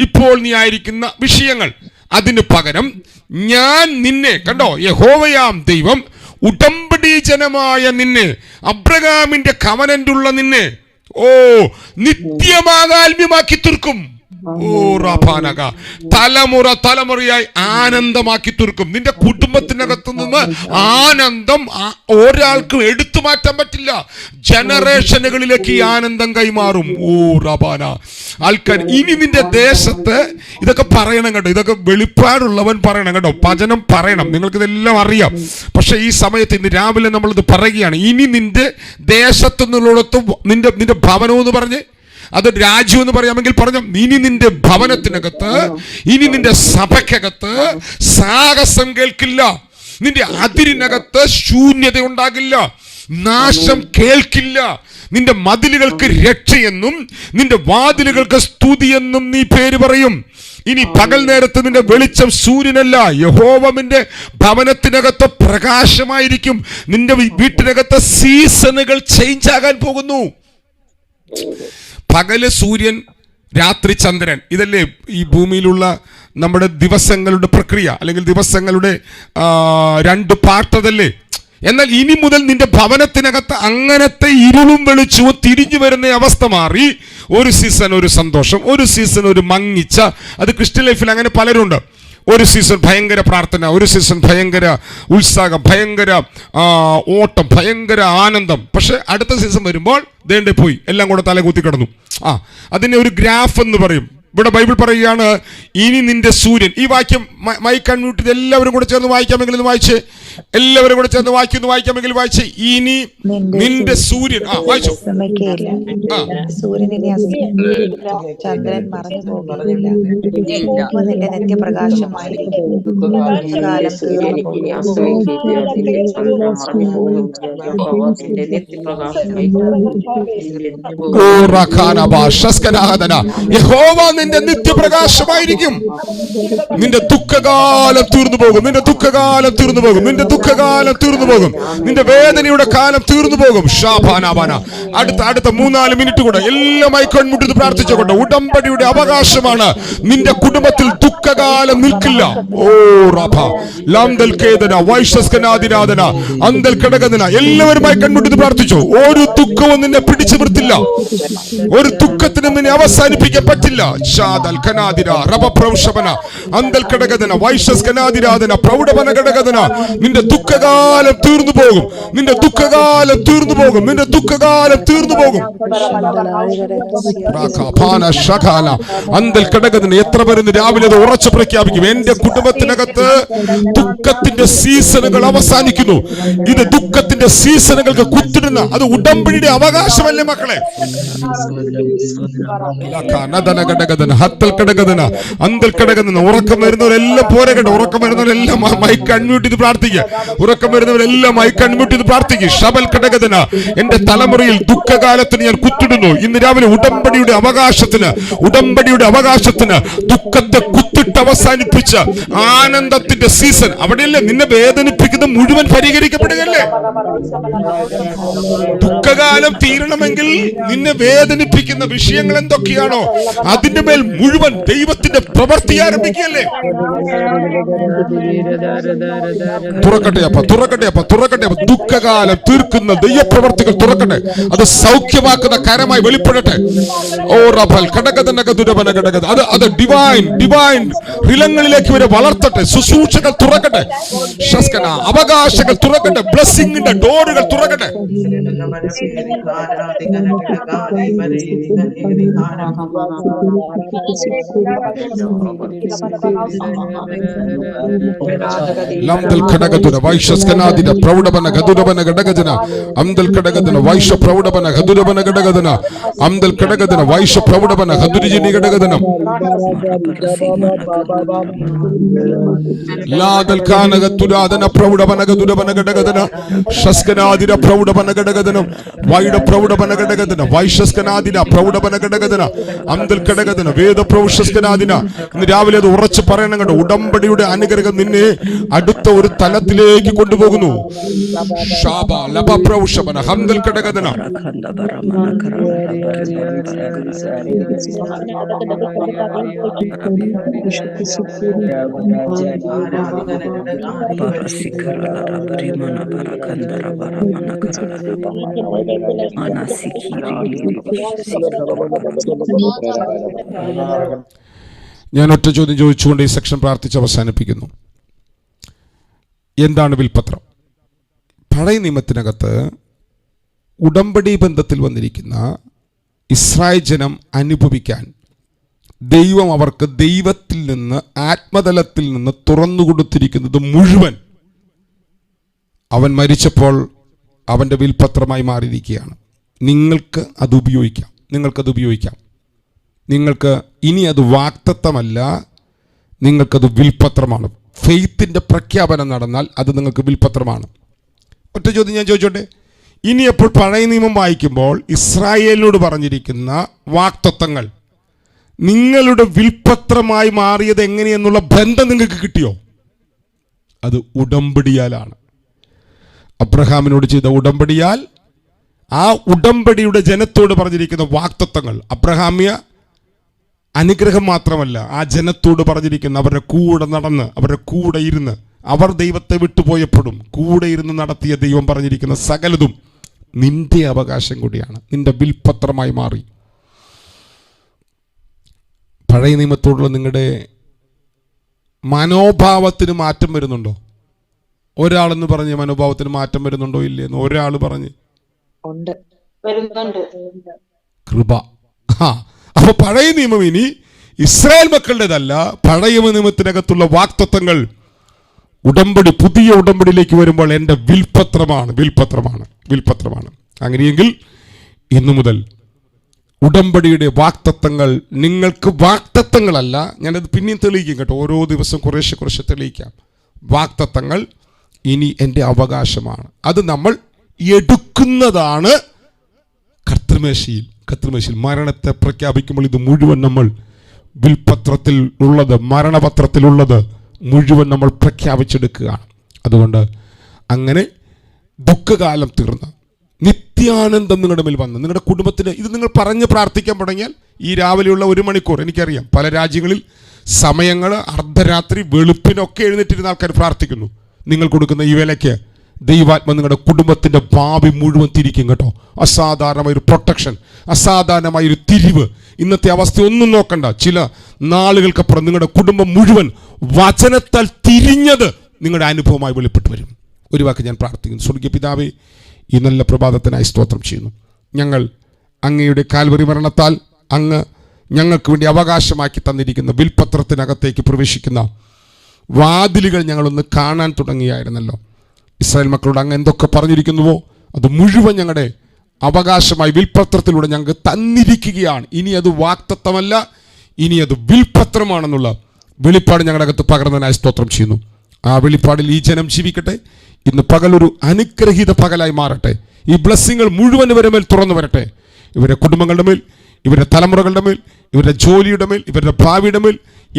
ഇപ്പോൾ നീ ആയിരിക്കുന്ന വിഷയങ്ങൾ, അതിന് പകരം ഞാൻ നിന്നെ, കണ്ടോ, യഹോവയാം ദൈവം ഉടമ്പടി ജനമായ നിന്നെ, അബ്രഹാമിന്റെ കവനന്റ് ഉള്ള നിന്നെ നിത്യമാകാത്മ്യമാക്കി തീർക്കും. റാഫാനക തലമുറ തലമുറയായി ആനന്ദമാക്കി തീർക്കും. നിന്റെ കുടുംബത്തിനകത്ത് നിന്ന് ആനന്ദം ഒരാൾക്കും എടുത്തു മാറ്റാൻ പറ്റില്ല. ജനറേഷനുകളിലേക്ക് ഈ ആനന്ദം കൈമാറും. റബാന ആൾക്കാർ ഇനി നിന്റെ ദേശത്ത് ഇതൊക്കെ പറയണം കേട്ടോ. ഇതൊക്കെ വെളിപ്പാടുള്ളവൻ പറയണം കേട്ടോ. വചനം പറയണം. നിങ്ങൾക്കിതെല്ലാം അറിയാം. പക്ഷെ ഈ സമയത്ത് ഇന്ന് രാവിലെ നമ്മളിത് പറയുകയാണ്. ഇനി നിന്റെ ദേശത്തു നിന്നുള്ളിടത്തും നിന്റെ ഭവനം എന്ന് പറഞ്ഞ് അത് രാജ്യം എന്ന് പറയാമെങ്കിൽ പറഞ്ഞു. ഇനി നിന്റെ ഭവനത്തിനകത്ത്, ഇനി നിന്റെ സഭയ്ക്കകത്ത് സാഹസം കേൾക്കില്ല. നിന്റെ അതിരിനകത്ത് ശൂന്യത ഉണ്ടാകില്ല, നാശം കേൾക്കില്ല. നിന്റെ മതിലുകൾക്ക് രക്ഷയെന്നും നിന്റെ വാതിലുകൾക്ക് സ്തുതിയെന്നും നീ പേര് പറയും. ഇനി പകൽ നേരത്ത് നിന്റെ വെളിച്ചം സൂര്യനല്ല, യഹോവന്റെ ഭവനത്തിനകത്ത് പ്രകാശമായിരിക്കും. നിന്റെ വീട്ടിനകത്ത് സീസണുകൾ ചേഞ്ച് ആകാൻ പോകുന്നു. പകല് സൂര്യൻ, രാത്രി ചന്ദ്രൻ. ഇതല്ലേ ഈ ഭൂമിയിലുള്ള നമ്മുടെ ദിവസങ്ങളുടെ പ്രക്രിയ, അല്ലെങ്കിൽ ദിവസങ്ങളുടെ 2 പാർട്ടതല്ലേ. എന്നാൽ ഇനി മുതൽ നിന്റെ ഭവനത്തിനകത്ത് അങ്ങനത്തെ ഇരുളും വെളിച്ചവും തിരിഞ്ഞു വരുന്ന അവസ്ഥ മാറി. ഒരു സീസൺ ഒരു സന്തോഷം, ഒരു സീസൺ ഒരു മങ്ങിച്ച. അത് ക്രിസ്ത്യൻ ലൈഫിൽ അങ്ങനെ പലരുണ്ട്. ഒരു സീസൺ ഭയങ്കര പ്രാർത്ഥന, ഒരു സീസൺ ഭയങ്കര ഉത്സാഹം, ഭയങ്കര ഓട്ടം, ഭയങ്കര ആനന്ദം. പക്ഷെ അടുത്ത സീസൺ വരുമ്പോൾ ദേണ്ടേ പോയി, എല്ലാം കൂടെ തലകുത്തി കിടന്നു. അതിനെ ഒരു ഗ്രാഫ് എന്ന് പറയും. ഇവിടെ ബൈബിൾ പറയുകയാണ്, ഇനി നിന്റെ സൂര്യൻ. ഈ വാക്യം മൈക്ക് അൺമ്യൂട്ട് ചെയ്ത് എല്ലാവരും കൂടെ ചേർന്ന് വായിക്കാമെങ്കിൽ ഒന്ന് വായിച്ച്. എല്ലാവരും കൂടെ ചേർന്ന് വായിക്കാമെങ്കിൽ വായിച്ച്. ഇനി നിന്റെ സൂര്യൻ. വായിച്ചു. സൂര്യനെ ചന്ദ്രൻ മറഞ്ഞു പോകുന്നില്ല, നിന്റെ നിത്യപ്രകാശമായിരിക്കും. യഹോവ നിന്റെ നിത്യപ്രകാശമായിരിക്കും. നിന്റെ ദുഃഖകാലം തീർന്നു പോകും. നിന്റെ ദുഃഖകാലം തീർന്നു പോകും. നിന്റെ ദുഃഖകാലം തീർന്നു പോകും. നിന്റെ വേദനയുടെ കാലം തീർന്നു പോകും. ഷാബാനാബാന. അടുത്ത 3-4 മിനിറ്റ് കൂടെ എല്ലാമായി കൺമുട്ടിട്ട് പ്രാർത്ഥിച്ചുകൊണ്ട്, ഉടമ്പടിയുടെ അവകാശമാണ്. നിന്റെ കുടുംബത്തിൽ ദുഃഖകാലം നിൽക്കില്ല. എല്ലാവരുമായി കൺമുട്ടിട്ട് പ്രാർത്ഥിച്ചു. ഒരു ദുഃഖവും നിന്നെ പിടിച്ചു നിർത്തില്ല. ഒരു ദുഃഖത്തിനും നിന്നെ അവസാനിപ്പിക്കാൻ പറ്റില്ല. നിന്റെ ദുഃഖകാലം തീർന്നു പോകും. നിന്റെ ദുഃഖകാലം തീർന്നു പോകും. നിന്റെ ദുഃഖകാലം തീർന്നു പോകും. എത്ര പേര് രാവിലെ അത് ഉറച്ചു പ്രഖ്യാപിക്കും? എന്റെ കുടുംബത്തിനകത്ത് ദുഃഖത്തിന്റെ സീസണുകൾ അവസാനിക്കുന്നു. ഇത് ദുഃഖത്തിന്റെ സീസണുകൾക്ക് കുത്തിടുന്ന അത് ഉടമ്പടിയുടെ അവകാശമല്ലേ മക്കളെ? ഉറക്കം വരുന്നവരെല്ലാം പോരകട്ടെ. ഉറക്കം വരുന്നവരെല്ലാം മൈക്ക് അൺമ്യൂട്ട് ചെയ്ത് പ്രാർത്ഥിക്കുക. ഉറക്കം വരുന്നവരെല്ലാം മൈക്ക് അൺമ്യൂട്ട് ചെയ്ത് പ്രാർത്ഥിക്കുക. ഷബൽ ഘടകതന. എന്റെ തലമുറയിൽ ദുഃഖകാലത്തിന് ഞാൻ കുത്തിടുന്നു. ഇന്ന് രാവിലെ ഉടമ്പടിയുടെ അവകാശത്തിന് ദുഃഖത്തെ കുത്തിട്ട് അവസാനിപ്പിച്ച ആനന്ദത്തിന്റെ സീസൺ. അവിടെയല്ലേ നിന്നെ വേദനിപ്പിക്കുന്ന മുഴുവൻ പരിഹരിക്കപ്പെടുകയല്ലേ? ദുഃഖകാലം തീരണമെങ്കിൽ നിന്നെ വേദനിപ്പിക്കുന്ന വിഷയങ്ങൾ എന്തൊക്കെയാണോ അതിന്റെ മേൽ മുഴുവൻ ദൈവത്തിന്റെ പ്രവൃത്തി ആരംഭിക്കുകയല്ലേ? തുറക്കട്ടെ. ദുഃഖകാലം തീർക്കുന്ന ദൈവപ്രവർത്തികൾ തുറക്കട്ടെ. അത് സൗഖ്യമാക്കുന്ന കരമായി വെളിപ്പെടട്ടെ. അത് ഡിവൈൻ റിലങ്ങളിലേക്ക് വരെ വളർത്തട്ടെ. ശുശ്രൂഷകൾ തുറക്കട്ടെ. അവകാശങ്ങൾ തുറക്കട്ടെ. ബ്ലെസ്സിങ്ങിന്റെ ഡോറുകൾ തുറക്കട്ടെ. ലംദൽ ഘടകതുന വൈശ്വസ്കനാദിന പ്രൗഢവന ഗതുരവന ഘടകജന അംദൽ ഘടകദന വൈശ്വ പ്രൗഢവന ഗതുരവന ഘടകദന അംദൽ ഘടകദന വൈശ്വ പ്രൗഢവന ഗതുരിജിനി ഘടകദനം ലാദൽ കാനഗതുരാദന പ്രൗഢവന ഗതുരവന ഘടകദന ശസ്കനാദിന പ്രൗഢവന ഘടകദനം വൈഡ പ്രൗഢവന ഘടകദന വൈശ്വസ്കനാദിന പ്രൗഢവന ഘടകദന അംദൽ ഘടകദന വേദ പ്രൗഢസ്കനാദിന. ഇന്ന് രാവിലെ അത് ഉറച്ചു പറയണം കേട്ടോ. ഉടമ്പടിയുടെ അനുഗ്രഹം നിന്നെ അടുത്ത ഒരു തലത്തിൽ വാഗ്ദത്തത്തിലേക്ക് കൊണ്ടുപോകുന്നു. ഷാബ ലബപ്രൗഷബന ഹംദൽ കടകദന ഞാൻ ഒറ്റ ചോദ്യം ചോദിച്ചുകൊണ്ട് ഈ സെക്ഷൻ പ്രാർത്ഥിച്ച് അവസാനിപ്പിക്കുന്നു. എന്താണ് വിൽപത്രം? പഴയ നിയമത്തിനകത്ത് ഉടമ്പടി ബന്ധത്തിൽ വന്നിരിക്കുന്ന ഇസ്രായേൽ ജനം അനുഭവിക്കാൻ ദൈവം അവർക്ക് ദൈവത്തിൽ നിന്ന്, ആത്മതലത്തിൽ നിന്ന് തുറന്നു കൊടുത്തിരിക്കുന്നത് മുഴുവൻ അവൻ മരിച്ചപ്പോൾ അവൻ്റെ വിൽപത്രമായി മാറിയിരിക്കുകയാണ്. നിങ്ങൾക്ക് അത് ഉപയോഗിക്കാം. നിങ്ങൾക്ക് ഇനി അത് വാക്തത്വമല്ല, നിങ്ങൾക്കത് വിൽപത്രമാണ്. ഫെയ്ത്തിൻ്റെ പ്രഖ്യാപനം നടന്നാൽ അത് നിങ്ങൾക്ക് വിൽപത്രമാണ്. ഒറ്റ ചോദ്യം ഞാൻ ചോദിച്ചോട്ടെ. ഇനി അപ്പോൾ പഴയ നിയമം വായിക്കുമ്പോൾ ഇസ്രായേലിനോട് പറഞ്ഞിരിക്കുന്ന വാക്തത്വങ്ങൾ നിങ്ങളുടെ വിൽപത്രമായി മാറിയത് എങ്ങനെയെന്നുള്ള ബന്ധം നിങ്ങൾക്ക് കിട്ടിയോ? അത് ഉടമ്പടിയാലാണ്. അബ്രഹാമിനോട് ചെയ്ത ഉടമ്പടിയാൽ, ആ ഉടമ്പടിയുടെ ജനത്തോട് പറഞ്ഞിരിക്കുന്ന വാക്തത്വങ്ങൾ അബ്രഹാമ്യ അനുഗ്രഹം മാത്രമല്ല, ആ ജനത്തോട് പറഞ്ഞിരിക്കുന്ന അവരുടെ കൂടെ നടന്ന്, അവരുടെ കൂടെ ഇരുന്ന്, അവർ ദൈവത്തെ വിട്ടുപോയപ്പോഴും കൂടെ ഇരുന്ന് നടത്തിയ ദൈവം പറഞ്ഞിരിക്കുന്ന സകലതും നിന്റെ അവകാശം കൂടിയാണ്, നിന്റെ വിൽപത്രമായി മാറി. പഴയ നിയമത്തോടുള്ള നിങ്ങളുടെ മനോഭാവത്തിന് മാറ്റം വരുന്നുണ്ടോ? ഒരാളെന്ന് പറഞ്ഞ് മനോഭാവത്തിന് മാറ്റം വരുന്നുണ്ടോ ഇല്ലെന്ന് ഒരാൾ പറഞ്ഞ് കൃപ. അപ്പൊ പഴയ നിയമം ഇനി ഇസ്രായേൽ മക്കളുടേതല്ല. പഴയ നിയമത്തിനകത്തുള്ള വാക്തത്വങ്ങൾ ഉടമ്പടി, പുതിയ ഉടമ്പടിയിലേക്ക് വരുമ്പോൾ എൻ്റെ വിൽപത്രമാണ്. അങ്ങനെയെങ്കിൽ ഇന്നു മുതൽ ഉടമ്പടിയുടെ വാക്തത്വങ്ങൾ നിങ്ങൾക്ക് വാക്തത്വങ്ങളല്ല. ഞാനത് പിന്നെയും തെളിയിക്കും കേട്ടോ, ഓരോ ദിവസം കുറേശ്ശെ തെളിയിക്കാം. വാക്തത്വങ്ങൾ ഇനി എൻ്റെ അവകാശമാണ്. അത് നമ്മൾ എടുക്കുന്നതാണ്. കർത്തൃമേശയിൽ മരണത്തെ പ്രഖ്യാപിക്കുമ്പോൾ ഇത് മുഴുവൻ നമ്മൾ വിൽപത്രത്തിൽ ഉള്ളത്, മരണപത്രത്തിലുള്ളത് മുഴുവൻ നമ്മൾ പ്രഖ്യാപിച്ചെടുക്കുകയാണ്. അതുകൊണ്ട് അങ്ങനെ ദുഃഖകാലം തീർന്ന് നിത്യാനന്ദം നിങ്ങളുടെ മേൽ വന്ന് നിങ്ങളുടെ കുടുംബത്തിന് ഇത് നിങ്ങൾ പറഞ്ഞ് പ്രാർത്ഥിക്കാൻ തുടങ്ങിയാൽ ഈ രാവിലെയുള്ള 1 മണിക്കൂർ, എനിക്കറിയാം പല രാജ്യങ്ങളിൽ സമയങ്ങൾ അർദ്ധരാത്രി വെളുപ്പിനൊക്കെ എഴുന്നേറ്റിരുന്ന ആൾക്കാർ പ്രാർത്ഥിക്കുന്നു. നിങ്ങൾ കൊടുക്കുന്ന ഈ വേലയ്ക്ക് ദൈവാത്മ നിങ്ങളുടെ കുടുംബത്തിൻ്റെ ഭാവി മുഴുവൻ തിരിക്കും കേട്ടോ. അസാധാരണമായൊരു പ്രൊട്ടക്ഷൻ, അസാധാരണമായൊരു തിരിവ്. ഇന്നത്തെ അവസ്ഥ ഒന്നും നോക്കണ്ട. ചില നാളുകൾക്കപ്പുറം നിങ്ങളുടെ കുടുംബം മുഴുവൻ വചനത്താൽ തിരിഞ്ഞത് നിങ്ങളുടെ അനുഭവമായി വെളിപ്പെട്ട് വരും. ഒരു വാക്ക് ഞാൻ പ്രാർത്ഥിക്കുന്നു. സ്വർഗീയ പിതാവേ, ഈ നല്ല പ്രഭാതത്തിനായി സ്തോത്രം ചെയ്യുന്നു. ഞങ്ങൾ അങ്ങയുടെ കാൽവരി മരണത്താൽ അങ്ങ് ഞങ്ങൾക്ക് വേണ്ടി അവകാശമാക്കി തന്നിരിക്കുന്ന വിൽപത്രത്തിനകത്തേക്ക് പ്രവേശിക്കുന്ന വാതിലുകൾ ഞങ്ങളൊന്ന് കാണാൻ തുടങ്ങിയായിരുന്നല്ലോ. ഇസ്രായേൽ മക്കളോട് അങ്ങ് എന്തൊക്കെ പറഞ്ഞിരിക്കുന്നുവോ അത് മുഴുവൻ ഞങ്ങളുടെ അവകാശമായി വിൽപത്രത്തിലൂടെ ഞങ്ങൾക്ക് തന്നിരിക്കുകയാണ്. ഇനി അത് വാക്തത്വമല്ല, ഇനി അത് വിൽപത്രമാണെന്നുള്ള വെളിപ്പാട് ഞങ്ങളുടെ അകത്ത് പകർന്നതിനായി സ്തോത്രം ചെയ്യുന്നു. ആ വെളിപ്പാടിൽ ഈ ജനം ജീവിക്കട്ടെ. ഇന്ന് പകലൊരു അനുഗ്രഹീത പകലായി മാറട്ടെ. ഈ ബ്ലെസ്സിങ്ങൾ മുഴുവൻ ഇവരുടെ മേൽ തുറന്നു വരട്ടെ. ഇവരുടെ കുടുംബങ്ങളുടെ മേൽ, ഇവരുടെ തലമുറകളുടെ മേൽ, ഇവരുടെ ജോലിയുടെ മേൽ, ഇവരുടെ ഭാവിയുടെ മേൽ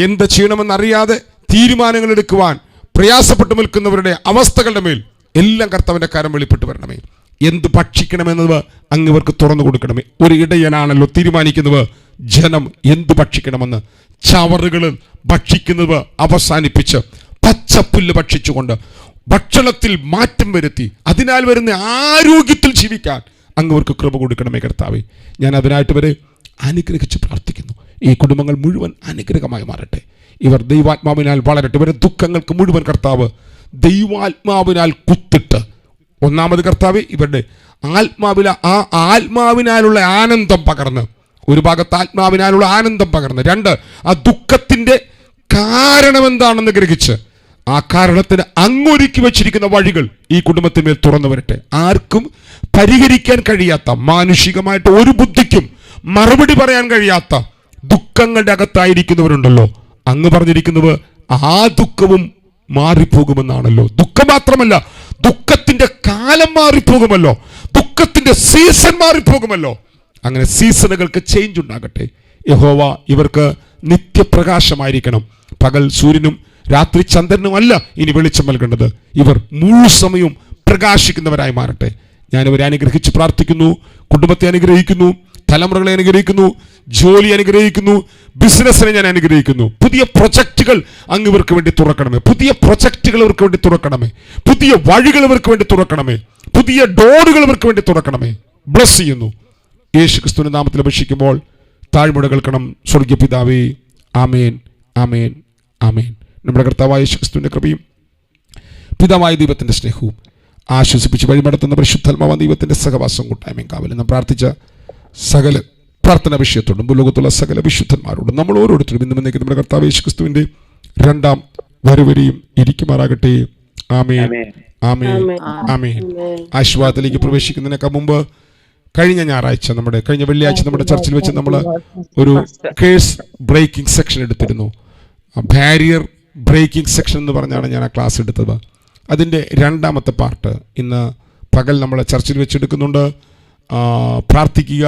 എന്ത് ചെയ്യണമെന്നറിയാതെ തീരുമാനങ്ങൾ എടുക്കുവാൻ പ്രയാസപ്പെട്ടു നിൽക്കുന്നവരുടെ അവസ്ഥകളുടെ മേൽ എല്ലാം കർത്താവിൻ്റെ കരം വെളിപ്പെട്ട് വരണമേ. എന്ത് ഭക്ഷിക്കണമെന്നത് അങ്ങ് ഇവർക്ക് തുറന്നു കൊടുക്കണമേ. ഒരു ഇടയനാണല്ലോ തീരുമാനിക്കുന്നത് ജനം എന്ത് ഭക്ഷിക്കണമെന്ന്. ചവറുകൾ ഭക്ഷിക്കുന്നത് അവസാനിപ്പിച്ച് പച്ചപ്പുല്ല് ഭക്ഷിച്ചുകൊണ്ട് ഭക്ഷണത്തിൽ മാറ്റം വരുത്തി അതിനാൽ വരുന്ന ആരോഗ്യത്തിൽ ജീവിക്കാൻ അങ്ങ് ഇവർക്ക് കൃപ കൊടുക്കണമേ കർത്താവേ. ഞാൻ അതിനായിട്ട് വരെ അനുഗ്രഹിച്ച് പ്രാർത്ഥിക്കുന്നു. ഈ കുടുംബങ്ങൾ മുഴുവൻ അനുഗ്രഹമായി മാറട്ടെ. ഇവർ ദൈവാത്മാവിനാൽ വളരട്ടെ. ഇവരുടെ ദുഃഖങ്ങൾക്ക് മുഴുവൻ കർത്താവ് ദൈവാത്മാവിനാൽ കുത്തിട്ട്, ഒന്നാമത് കർത്താവ് ഇവരുടെ ആത്മാവിനാലുള്ള ആനന്ദം പകർന്ന്, ഒരു ഭാഗത്ത് ആത്മാവിനാലുള്ള ആനന്ദം പകർന്ന്, 2 ആ ദുഃഖത്തിൻ്റെ കാരണം എന്താണെന്ന് ഗ്രഹിച്ച് ആ കാരണത്തിന് അങ്ങൊരുക്കി വെച്ചിരിക്കുന്ന വഴികൾ ഈ കുടുംബത്തിന്മേൽ തുറന്നു വരട്ടെ. ആർക്കും പരിഹരിക്കാൻ കഴിയാത്ത, മാനുഷികമായിട്ട് ഒരു ബുദ്ധിക്കും മറുപടി പറയാൻ കഴിയാത്ത ദുഃഖങ്ങളുടെ അകത്തായിരിക്കുന്നവരുണ്ടല്ലോ. അങ്ങ് പറഞ്ഞിരിക്കുന്നത് ആ ദുഃഖവും മാറിപ്പോകുമെന്നാണല്ലോ. ദുഃഖം മാത്രമല്ല, ദുഃഖത്തിന്റെ കാലം മാറിപ്പോകുമല്ലോ, ദുഃഖത്തിന്റെ സീസൺ മാറിപ്പോകുമല്ലോ. അങ്ങനെ സീസണുകൾക്ക് ചേഞ്ച് ഉണ്ടാകട്ടെ. യഹോവ ഇവർക്ക് നിത്യപ്രകാശമായിരിക്കണം. പകൽ സൂര്യനും രാത്രി ചന്ദ്രനും അല്ല ഇനി വെളിച്ചം നൽകേണ്ടത്. ഇവർ മുഴു സമയവും പ്രകാശിക്കുന്നവരായി മാറട്ടെ. ഞാനിവരെ അനുഗ്രഹിച്ച് പ്രാർത്ഥിക്കുന്നു. കുടുംബത്തെ അനുഗ്രഹിക്കുന്നു, തലമുറകളെ അനുഗ്രഹിക്കുന്നു, ജോലി അനുഗ്രഹിക്കുന്നു, ബിസിനസ്സിനെ ഞാൻ അനുഗ്രഹിക്കുന്നു. പുതിയ പ്രൊജക്റ്റുകൾ അങ്ങ് ഇവർക്ക് വേണ്ടി തുറക്കണമേ. പുതിയ പ്രൊജക്റ്റുകൾ ഇവർക്ക് വേണ്ടി തുറക്കണമേ. പുതിയ വഴികൾ ഇവർക്ക് വേണ്ടി തുറക്കണമേ. പുതിയ ഡോറുകൾ ഇവർക്ക് വേണ്ടി തുറക്കണമേ. ബ്ലസ് ചെയ്യുന്നു. യേശു ക്രിസ്തുവിന്റെ നാമത്തിൽ അപേക്ഷിക്കുമ്പോൾ താഴ്മ കേൾക്കണം. സ്വർഗീയ പിതാവേ, ആമേൻ, ആമേൻ, ആമേൻ. നമ്മുടെ കർത്താവായ യേശു ക്രിസ്തുവിന്റെ കൃപയും പിതാവായ ദൈവത്തിന്റെ സ്നേഹവും ആശ്വസിപ്പിച്ച് വഴിമടത്തുന്ന പരിശുദ്ധാത്മാവായ ദൈവത്തിന്റെ സഹവാസം കൂട്ടായ്മയും കാവലും നാം പ്രാർത്ഥിച്ച സകല പ്രാർത്ഥന വിഷയത്തോടും ഭൂലോകത്തുള്ള സകല വിശുദ്ധന്മാരോടും നമ്മൾ ഓരോരുത്തരും ഇന്നും എന്നേക്കും നമ്മുടെ കർത്താവ് യേശു ക്രിസ്തുവിന്റെ രണ്ടാം വരവരെയും ഇരിക്കുമാറാകട്ടെ. ആമേൻ, ആമേൻ, ആമേൻ. ആശീർവാദത്തിലേക്ക് പ്രവേശിക്കുന്നതിനേക്കാൾ മുമ്പ് കഴിഞ്ഞ വെള്ളിയാഴ്ച നമ്മുടെ ചർച്ചിൽ വെച്ച് നമ്മൾ ഒരു കേസ് ബ്രേക്കിംഗ് സെക്ഷൻ എടുത്തിരുന്നു. ബാരിയർ ബ്രേക്കിംഗ് സെക്ഷൻ എന്ന് പറഞ്ഞാണ് ഞാൻ ആ ക്ലാസ് എടുത്തത്. അതിൻ്റെ രണ്ടാമത്തെ പാർട്ട് ഇന്ന് പകൽ നമ്മൾ ചർച്ചിൽ വെച്ചെടുക്കുന്നുണ്ട്. പ്രാർത്ഥിക്കുക.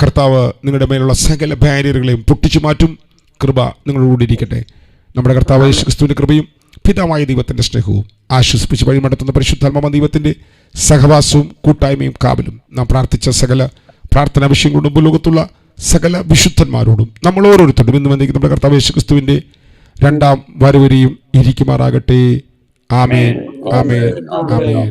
കർത്താവ് നിങ്ങളുടെ മേലുള്ള സകല ബാരിയറുകളെയും പൊട്ടിച്ചു മാറ്റും. കൃപ നിങ്ങളോട് ഇരിക്കട്ടെ. നമ്മുടെ കർത്താവ് യേശു ക്രിസ്തുവിൻ്റെ കൃപയും പിതാവായ ദൈവത്തിൻ്റെ സ്നേഹവും ആശ്വസിപ്പിച്ച് വഴിമടത്തുന്ന പരിശുദ്ധാത്മാവായ ദൈവത്തിൻ്റെ സഹവാസവും കൂട്ടായ്മയും കാവലും നാം പ്രാർത്ഥിച്ച സകല പ്രാർത്ഥനാ വിഷയങ്ങളോടും ഭൂലോകത്തുള്ള സകല വിശുദ്ധന്മാരോടും നമ്മൾ ഓരോരുത്തരും ഇന്നും എന്നേക്കും നമ്മുടെ കർത്താവ് യേശു ക്രിസ്തുവിൻ്റെ രണ്ടാം വരവരെയും ഇരിക്കുമാറാകട്ടെ. ആമേൻ, ആമേൻ, ആമേൻ.